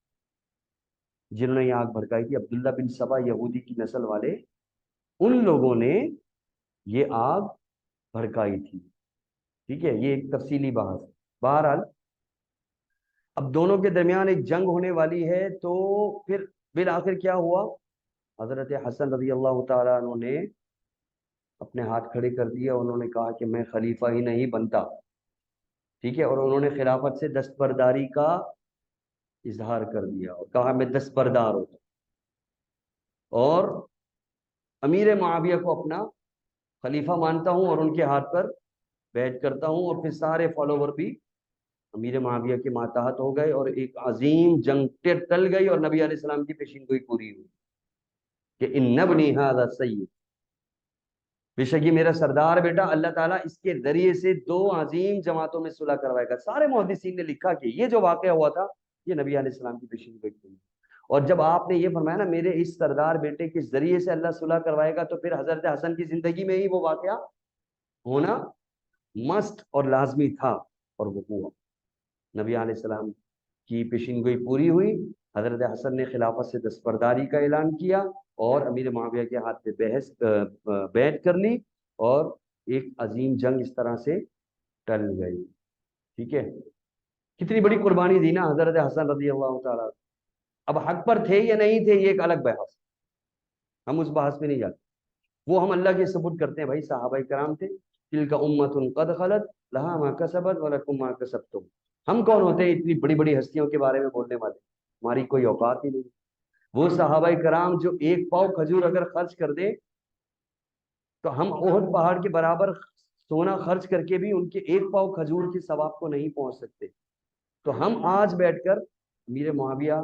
جنہوں نے یہ آگ بھڑکائی تھی. عبداللہ بن سبا یہودی کی نسل والے، ان لوگوں نے یہ آگ بھڑکائی تھی. ٹھیک ہے، یہ ایک تفصیلی بحث ہے. بہرحال اب دونوں کے درمیان ایک جنگ ہونے والی ہے. تو پھر بالآخر کیا ہوا؟ حضرت حسن رضی اللہ تعالیٰ عنہ نے اپنے ہاتھ کھڑے کر دیے، انہوں نے کہا کہ میں خلیفہ ہی نہیں بنتا. ٹھیک ہے، اور انہوں نے خلافت سے دستبرداری کا اظہار کر دیا اور کہا میں دستبردار ہوتا، اور امیر معاویہ کو اپنا خلیفہ مانتا ہوں اور ان کے ہاتھ پر بیعت کرتا ہوں. اور پھر سارے فالوور بھی امیر معاویہ کے ماتحت ہو گئے، اور ایک عظیم جنگ ٹل گئی، اور نبی علیہ السلام کی پیشین گوئی پوری ہوئی کہ ان ابنی ھذا سید، بے شک یہ میرا سردار بیٹا، اللہ تعالیٰ اس کے ذریعے سے دو عظیم جماعتوں میں صلح کروائے گا. سارے محدثین نے لکھا کہ یہ جو واقعہ ہوا تھا یہ نبی علیہ السلام کی پیشین گوئی تھی. اور جب آپ نے یہ فرمایا نا میرے اس سردار بیٹے کے ذریعے سے اللہ صلح کروائے گا، تو پھر حضرت حسن کی زندگی میں ہی وہ واقعہ ہونا مست اور لازمی تھا، اور وہ ہوا۔ نبی علیہ السلام کی پیشین گوئی پوری ہوئی، حضرت حسن نے خلافت سے دستبرداری کا اعلان کیا اور امیر معاویہ کے ہاتھ پہ بیعت کر لی، اور ایک عظیم جنگ اس طرح سے ٹل گئی۔ ٹھیک ہے، کتنی بڑی قربانی دی نا حضرت حسن رضی اللہ تعالیٰ۔ اب حق پر تھے یا نہیں تھے یہ ایک الگ بحث، ہم اس بحث میں نہیں جاتے، وہ ہم اللہ کے ثبوت کرتے ہیں۔ بھائی صحابہ کرام تھے، تلک امۃ قد خلت لہا ما کسبت ولکم ما کسبتم۔ ہم کون ہوتے ہیں اتنی بڑی بڑی ہستیوں کے بارے میں بولنے والے؟ ہماری کوئی اوقات ہی نہیں۔ وہ صحابہ کرام جو ایک پاؤ کھجور اگر خرچ کر دے تو ہم احد پہاڑ کے برابر سونا خرچ کر کے بھی ان کے ایک پاؤ کھجور کے ثواب کو نہیں پہنچ سکتے۔ تو ہم آج بیٹھ کر امیر معاویہ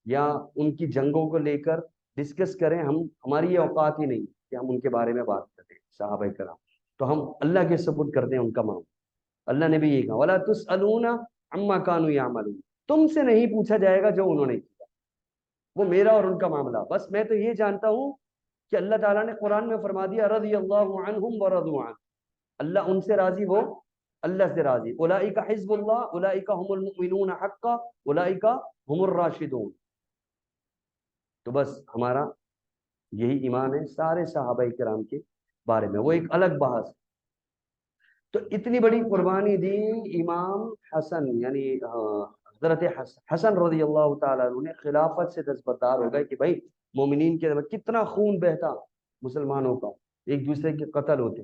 یا ان کی جنگوں کو لے کر ڈسکس کریں، ہماری یہ اوقات ہی نہیں کہ ہم ان کے بارے میں بات کریں صحابہ کرام۔ تو ہم اللہ کے ثبوت کرتے ہیں ان کا معاملہ۔ اللہ نے بھی یہ کہا وَلَا تُسْأَلُونَ عَمَّا كَانُوا يَعْمَلُونَ، تم سے نہیں پوچھا جائے گا جو انہوں نے کیا، وہ میرا اور ان کا معاملہ۔ بس میں تو یہ جانتا ہوں کہ اللہ تعالیٰ نے قرآن میں فرما دیا رضی اللہ عنہم ورضوا عنہ، اللہ ان سے راضی، وہ اللہ سے راضی۔ اولئک حزب اللہ اولئک هم المؤمنون حقا اولئک هم الراشدون۔ تو بس ہمارا یہی ایمان ہے سارے صحابہ کرام کے بارے میں، وہ ایک الگ بحث۔ تو اتنی بڑی قربانی دی امام حسن، یعنی حضرت حسن رضی اللہ تعالیٰ عنہ نے خلافت سے دستبردار ہو گئے کہ بھائی مومنین کے کتنا خون بہتا مسلمانوں کا، ایک دوسرے کے قتل ہوتے،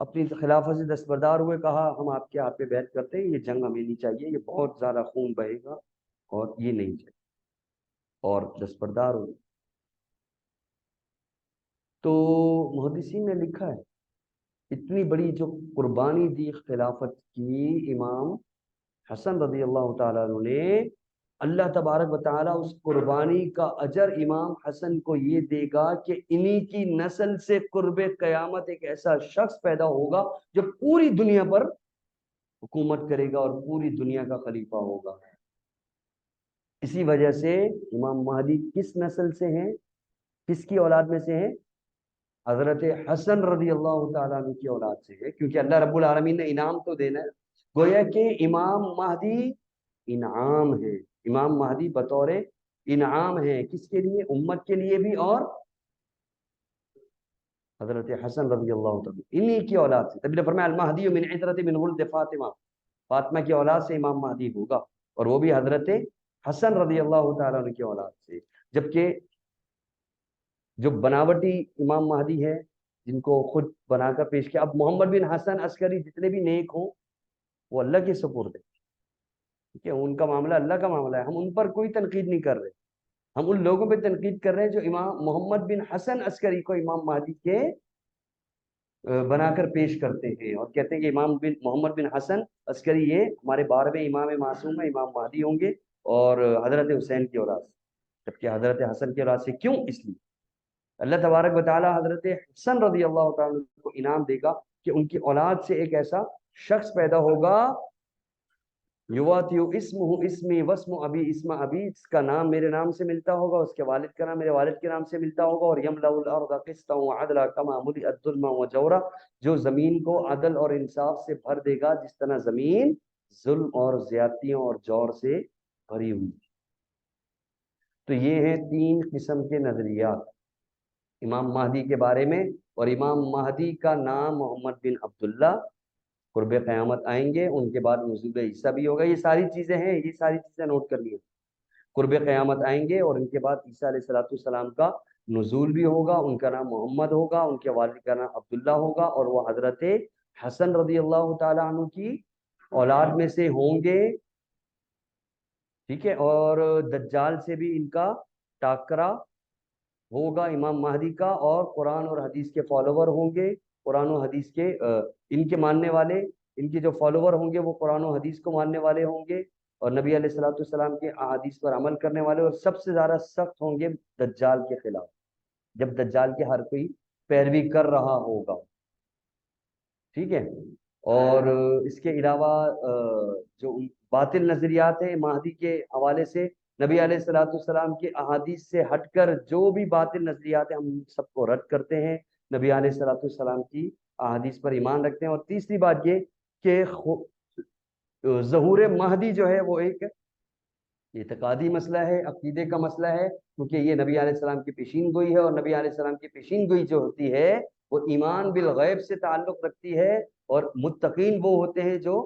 اپنی خلافت سے دستبردار ہوئے، کہا ہم آپ کے ہاتھ پہ بیعت کرتے ہیں، یہ جنگ ہمیں نہیں چاہیے، یہ بہت زیادہ خون بہے گا اور یہ نہیں چاہیے، اور دستبردار ہوئے۔ تو محدثین نے لکھا ہے اتنی بڑی جو قربانی دی خلافت کی امام حسن رضی اللہ تعالیٰ عنہ نے، اللہ تبارک و تعالیٰ اس قربانی کا اجر امام حسن کو یہ دے گا کہ انہی کی نسل سے قرب قیامت ایک ایسا شخص پیدا ہوگا جو پوری دنیا پر حکومت کرے گا اور پوری دنیا کا خلیفہ ہوگا۔ اسی وجہ سے امام مہدی کس نسل سے ہیں، کس کی اولاد میں سے ہیں؟ حضرت حسن رضی اللہ تعالیٰ عنہ کی اولاد سے ہے، کیونکہ اللہ رب العالمین نے انعام تو دینا ہے۔ گویا کہ امام مہدی انعام ہے، امام مہدی بطور انعام ہے، کس کے لیے؟ امت کے لیے بھی، اور حضرت حسن رضی اللہ تعالیٰ انہی کی اولاد سے۔ تبھی نے فرمایا المہدی من عطرت من ولد فاطمہ، فاطمہ کی اولاد سے امام مہدی ہوگا، اور وہ بھی حضرت حسن رضی اللہ تعالیٰ عنہ کی اولاد سے۔ جبکہ جو بناوٹی امام مہدی ہے جن کو خود بنا کر پیش کیا، اب محمد بن حسن عسکری جتنے بھی نیک ہوں وہ اللہ کے سپرد ہے، ٹھیک ہے، ان کا معاملہ اللہ کا معاملہ ہے، ہم ان پر کوئی تنقید نہیں کر رہے، ہم ان لوگوں پہ تنقید کر رہے ہیں جو امام محمد بن حسن عسکری کو امام مہدی کے بنا کر پیش کرتے ہیں، اور کہتے ہیں کہ امام بن محمد بن حسن عسکری یہ ہمارے 12ویں امام معصوم ہے، امام مہدی ہوں گے، اور حضرت حسین کی اولاد سے، جبکہ حضرت حسن کی اولاد سے کیوں؟ اس لیے اللہ تبارک و تعالی حضرت حسن رضی اللہ تعالیٰ کو انعام دے گا کہ ان کی اولاد سے ایک ایسا شخص پیدا ہوگا یواتیو اسمہ اسمی واسم ابی اسم ابی، اس کا نام میرے نام سے ملتا ہوگا، اس کے والد کا نام میرے والد کے نام سے ملتا ہوگا، اور یملأ الارض قسطا وعدلا کما ملئت ظلما وجورا، جو زمین کو عدل اور انصاف سے بھر دے گا جس طرح زمین ظلم اور زیادتیوں اور جور سے بھری ہوئی۔ تو یہ ہیں 3 قسم کے نظریات امام مہدی کے بارے میں، اور امام مہدی کا نام محمد بن عبداللہ، قرب قیامت آئیں گے، ان کے بعد نزول عیسیٰ بھی ہوگا، یہ ساری چیزیں ہیں، یہ ساری چیزیں نوٹ کر لی ہیں۔ قرب قیامت آئیں گے اور ان کے بعد عیسیٰ علیہ السلام کا نزول بھی ہوگا، ان کا نام محمد ہوگا، ان کے والد کا نام عبداللہ ہوگا، اور وہ حضرت حسن رضی اللہ تعالیٰ عنہ کی اولاد میں سے ہوں گے، ٹھیک ہے، اور دجال سے بھی ان کا ٹاکرا ہوگا امام مہدی کا، اور قرآن اور حدیث کے فالوور ہوں گے، قرآن و حدیث کے ان کے ماننے والے، ان کے جو فالوور ہوں گے وہ قرآن و حدیث کو ماننے والے ہوں گے، اور نبی علیہ السلام کے احادیث پر عمل کرنے والے، اور سب سے زیادہ سخت ہوں گے دجال کے خلاف، جب دجال کے ہر کوئی پیروی کر رہا ہوگا، ٹھیک ہے۔ اور اس کے علاوہ جو باطل نظریات ہیں مہدی کے حوالے سے، نبی علیہ الصلوۃ والسلام کی احادیث سے ہٹ کر جو بھی باطل نظریات ہیں ہم سب کو رد کرتے ہیں، نبی علیہ الصلوۃ والسلام کی احادیث پر ایمان رکھتے ہیں۔ اور تیسری بات یہ کہ ظہور مہدی جو ہے وہ ایک اعتقادی مسئلہ ہے، عقیدے کا مسئلہ ہے، کیونکہ یہ نبی علیہ السلام کی پیشین گوئی ہے، اور نبی علیہ السلام کی پیشین گوئی جو ہوتی ہے وہ ایمان بالغیب سے تعلق رکھتی ہے، اور متقین وہ ہوتے ہیں جو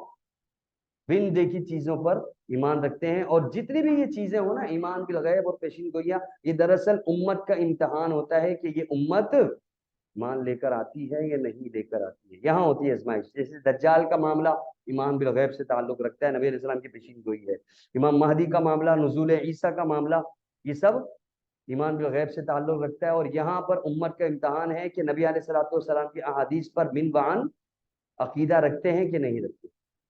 بن دیکھی چیزوں پر ایمان رکھتے ہیں۔ اور جتنی بھی یہ چیزیں ہو نا، ایمان بالغیب اور پیشین گوئیاں، یہ دراصل امت کا امتحان ہوتا ہے کہ یہ امت ایمان لے کر آتی ہے یا نہیں لے کر آتی ہے، یہاں ہوتی ہے آزمائش۔ جیسے دجال کا معاملہ ایمان بالغیب سے تعلق رکھتا ہے، نبی علیہ السلام کی پیشین گوئی ہے۔ امام مہدی کا معاملہ، نزول عیسیٰ کا معاملہ، یہ سب ایمان بالغیب سے تعلق رکھتا ہے۔ اور یہاں پر امت کا امتحان ہے کہ نبی علیہ الصلوۃ والسلام کی احادیث پر من بعن عقیدہ رکھتے ہیں کہ نہیں رکھتے۔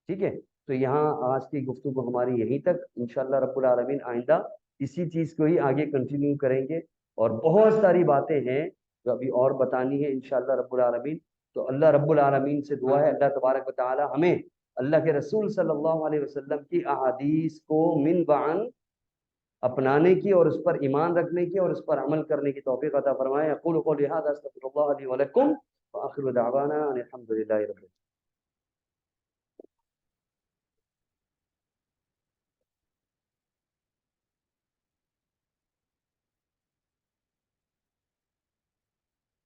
ٹھیک ہے، تو یہاں آج کی گفتگو ہماری یہیں تک، انشاءاللہ رب العالمین آئندہ اسی چیز کو ہی آگے کنٹینیو کریں گے، اور بہت ساری باتیں ہیں جو ابھی اور بتانی ہے انشاءاللہ رب العالمین۔ تو اللہ رب العالمین سے دعا ہے اللہ تبارک و تعالی ہمیں اللہ کے رسول صلی اللہ علیہ وسلم کی احادیث کو من بعن اپنانے کی، اور اس پر ایمان رکھنے کی، اور اس پر عمل کرنے کی توفیق عطا فرمائے۔ اقول قولی ھذا استغفر اللہ لی ولکم وآخر دعوانا ان الحمد للہ رب العالمین۔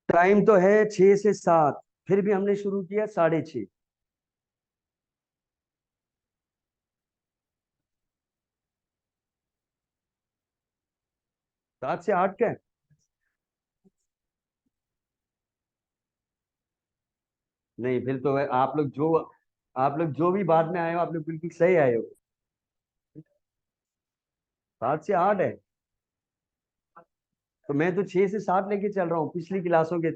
ٹائم تو ہے 6 سے 7، پھر بھی ہم نے شروع کیا 6:30۔ 7 سے 8 کا ہے؟ نہیں، پھر تو آپ لوگ جو بھی بعد میں آئے ہو، آپ لوگ بالکل صحیح آئے ہو۔ 7 سے 8 ہے، تو میں تو 6 سے 7 لے کے چل رہا ہوں پچھلی کلاسوں کے۔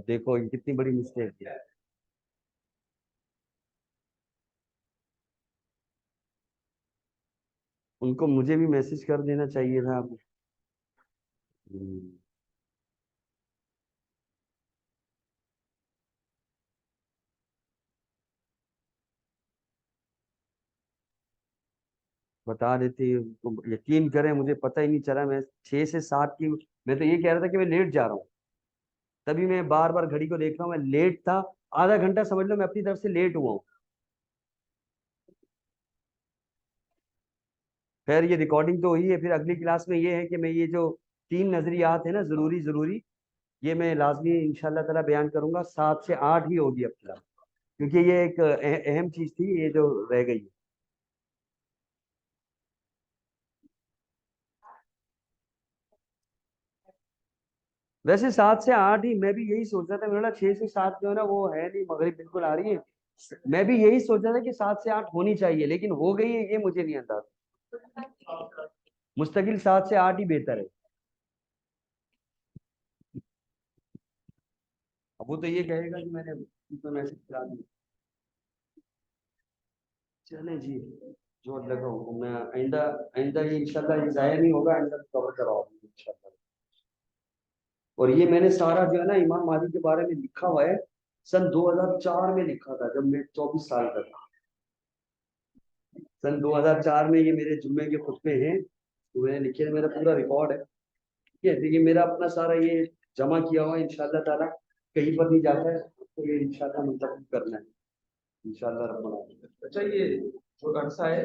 دیکھو یہ کتنی بڑی مسٹیک ہے۔ ان کو مجھے بھی میسج کر دینا چاہیے تھا آپ۔ بتا دیتے، یقین کریں مجھے پتہ ہی نہیں چلا، میں 6 سے 7 کی، میں تو یہ کہہ رہا تھا کہ میں لیٹ جا رہا ہوں، تبھی میں بار بار گھڑی کو دیکھ رہا ہوں، میں لیٹ تھا، آدھا گھنٹہ سمجھ لو میں اپنی طرف سے لیٹ ہوا ہوں۔ خیر یہ ریکارڈنگ تو ہوئی ہے، پھر اگلی کلاس میں یہ ہے کہ میں یہ جو 3 نظریات ہیں نا، ضروری ضروری، یہ میں لازمی انشاءاللہ تعالی بیان کروں گا۔ 7 سے 8 ہی ہوگی اب کلاس، کیونکہ یہ ایک اہم چیز تھی یہ جو رہ گئی ہے۔ ویسے 7 سے 8 ہی، میں بھی یہی سوچ رہا تھا، میرا 6 سے 7 جو ہے نا وہ ہے نہیں، مغرب بالکل آ رہی ہے، میں بھی یہی سوچ رہا تھا کہ 7 سے 8 ہونی چاہیے، لیکن ہو گئی ہے یہ مجھے نہیں اندازہ، مستقل 7 سے 8 ہی بہتر ہے۔ اب وہ تو یہ کہے گا کہ میں نے میسج کرا دیا۔ چلیں جی، جو اللہ کا حکم ہے، آئندہ آئندہ یہ انشاءاللہ یہ ضائع نہیں ہوگا، آئندہ کور کراؤ گے انشاءاللہ۔ اور یہ میں نے سارا جو ہے نا امام مہدی کے بارے میں لکھا ہوا ہے، سن 2004 میں لکھا تھا جب میں 24 سال کا تھا۔ سن 2004 میں یہ میرے جمعے کے خطبے ہیں، تو میں نے لکھے، میرا پورا ریکارڈ ہے، ٹھیک ہے، یہ میرا اپنا سارا یہ جمع کیا ہوا ہے، انشاءاللہ تعالیٰ کہیں پر نہیں جاتا ہے، تو یہ انشاءاللہ منتقل کرنا ہے انشاءاللہ رب العالمین۔ اچھا یہ جو عرصہ ہے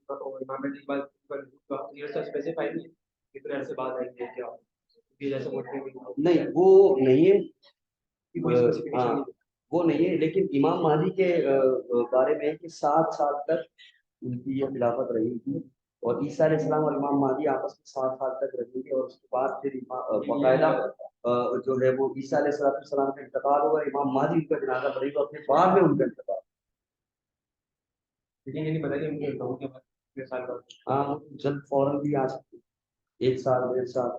امام اقبال پر یہ سب اسپیسیفائی نہیں ہے کتنے عرصے بعد آئیں گے کیا، نہیں وہ نہیں ہے، ہاں وہ نہیں ہے، لیکن امام مہدی کے بارے میں ہے کہ 7 سال تک ان کی یہ خلافت رہی تھی، اور عیسیٰ علیہ السلام اور امام مہدی آپس میں 7 سال تک رہیں گے، اور اس کے بعد پھر باقاعدہ جو ہے وہ عیسیٰ علیہ السلام کا انتقال ہوگا، امام مہدی ان کا جنازہ پڑے گا، اپنے بعد میں ان کا انتقال، لیکن یہ نہیں پتا کہ ان کے لوگوں کے بعد کتنے سال بعد، ہاں جلد فوراً بھی آ سکتے، 1 سال 1.5 سال،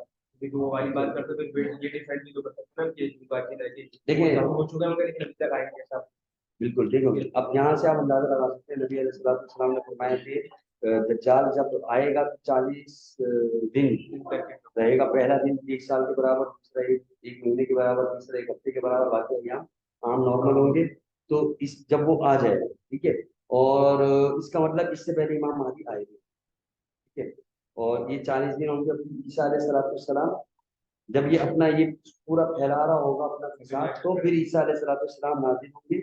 لیکن وہ والی بات کرتے تو یہ ڈیفائن نہیں تو کر سکتے نا کہ باقی رہ گئی، دیکھیں ہو چکا ہے ان کا، لیکن ابھی تک آئیں گے صاحب، بالکل دیکھو اب یہاں سے آپ اندازہ لگا سکتے ہیں، نبی علیہ السلام نے فرمایا کہ دجال جب آئے گا تو 40 دن رہے گا، پہلا دن 1 سال کے برابر، دوسرا 1 مہینے کے برابر، تیسرا 1 ہفتے کے برابر، باقی ایام عام نارمل ہوں گے، تو اس جب وہ آ جائے گا، ٹھیک ہے، اور اس کا مطلب اس سے پہلے امام مہدی آئے گا، ٹھیک ہے، اور یہ 40 دن ہوں گے اپنی عیسیٰ علیہ السلام جب یہ اپنا یہ پورا پھیلا رہا ہوگا اپنا فساد، تو پھر عیسیٰ علیہ السلام نازل ہوں گے.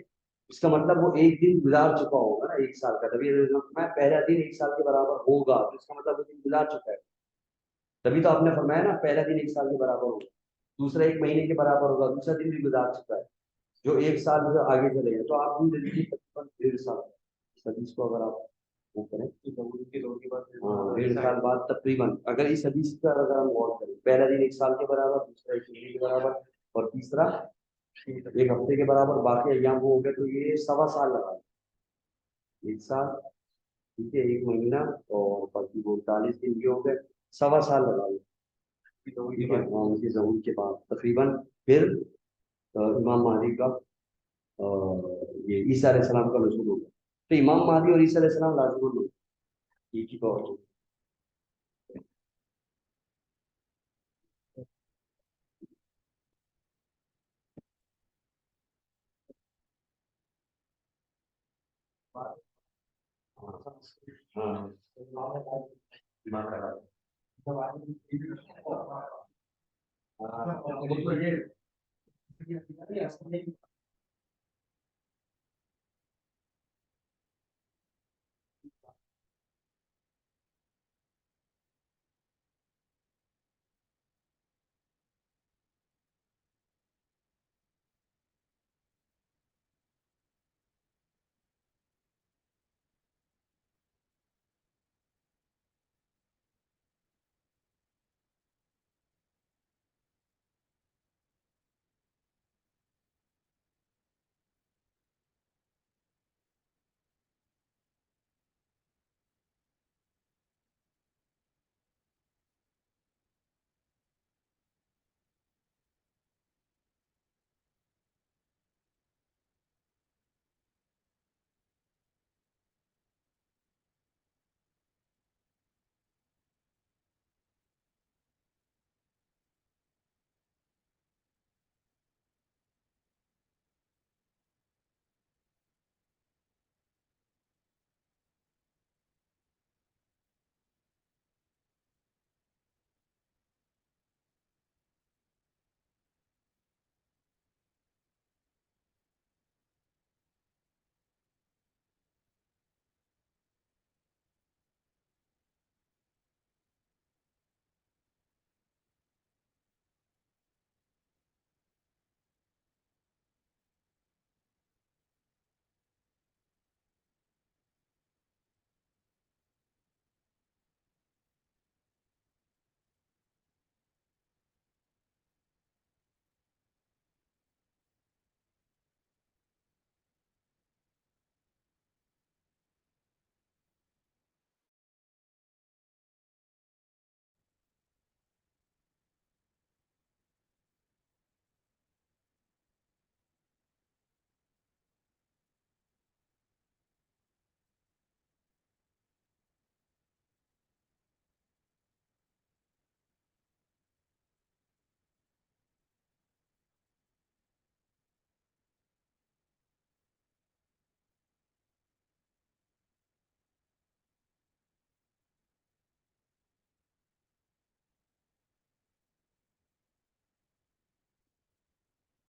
اس کا مطلب وہ ایک دن گزار چکا ہوگا نا 1 سال کا، تبھی میں پہلا دن 1 سال کے برابر ہوگا، تو اس کا مطلب وہ دن گزار چکا ہے. تبھی تو آپ نے فرمایا نا پہلا دن 1 سال کے برابر ہوگا، دوسرا 1 مہینے کے برابر ہوگا، دوسرا دن بھی گزار چکا ہے جو 1 سال جو آگے چلے گا. تو آپ بھی دیکھیے تقریباً 1.5 سال اس حدیث کو اگر آپ وہ کریں، ہاں 1.5 سال بعد تقریباً، اگر اس حدیث پر اگر ہم غور کریں، پہلا دن 1 سال کے برابر، دوسرا 1 مہینے کے برابر، اور تیسرا 1 ہفتے کے برابر، باقی ایام وہ ہو گئے، تو یہ 1.25 سال لگا. 1 سال، ٹھیک ہے، 1 مہینہ، اور باقی وہ 40 دن بھی ہو گئے، 1.25 سال لگا لو. ٹھیک ہے، ہاں ان کے ظہور کے بعد تقریباً پھر امام مہدی کا یہ عیسیٰ علیہ السلام کا نزول ہوگا. تو امام مہدی اور عیسیٰ علیہ السلام لازمن ہوگا ایک ہی طور پر. ہاں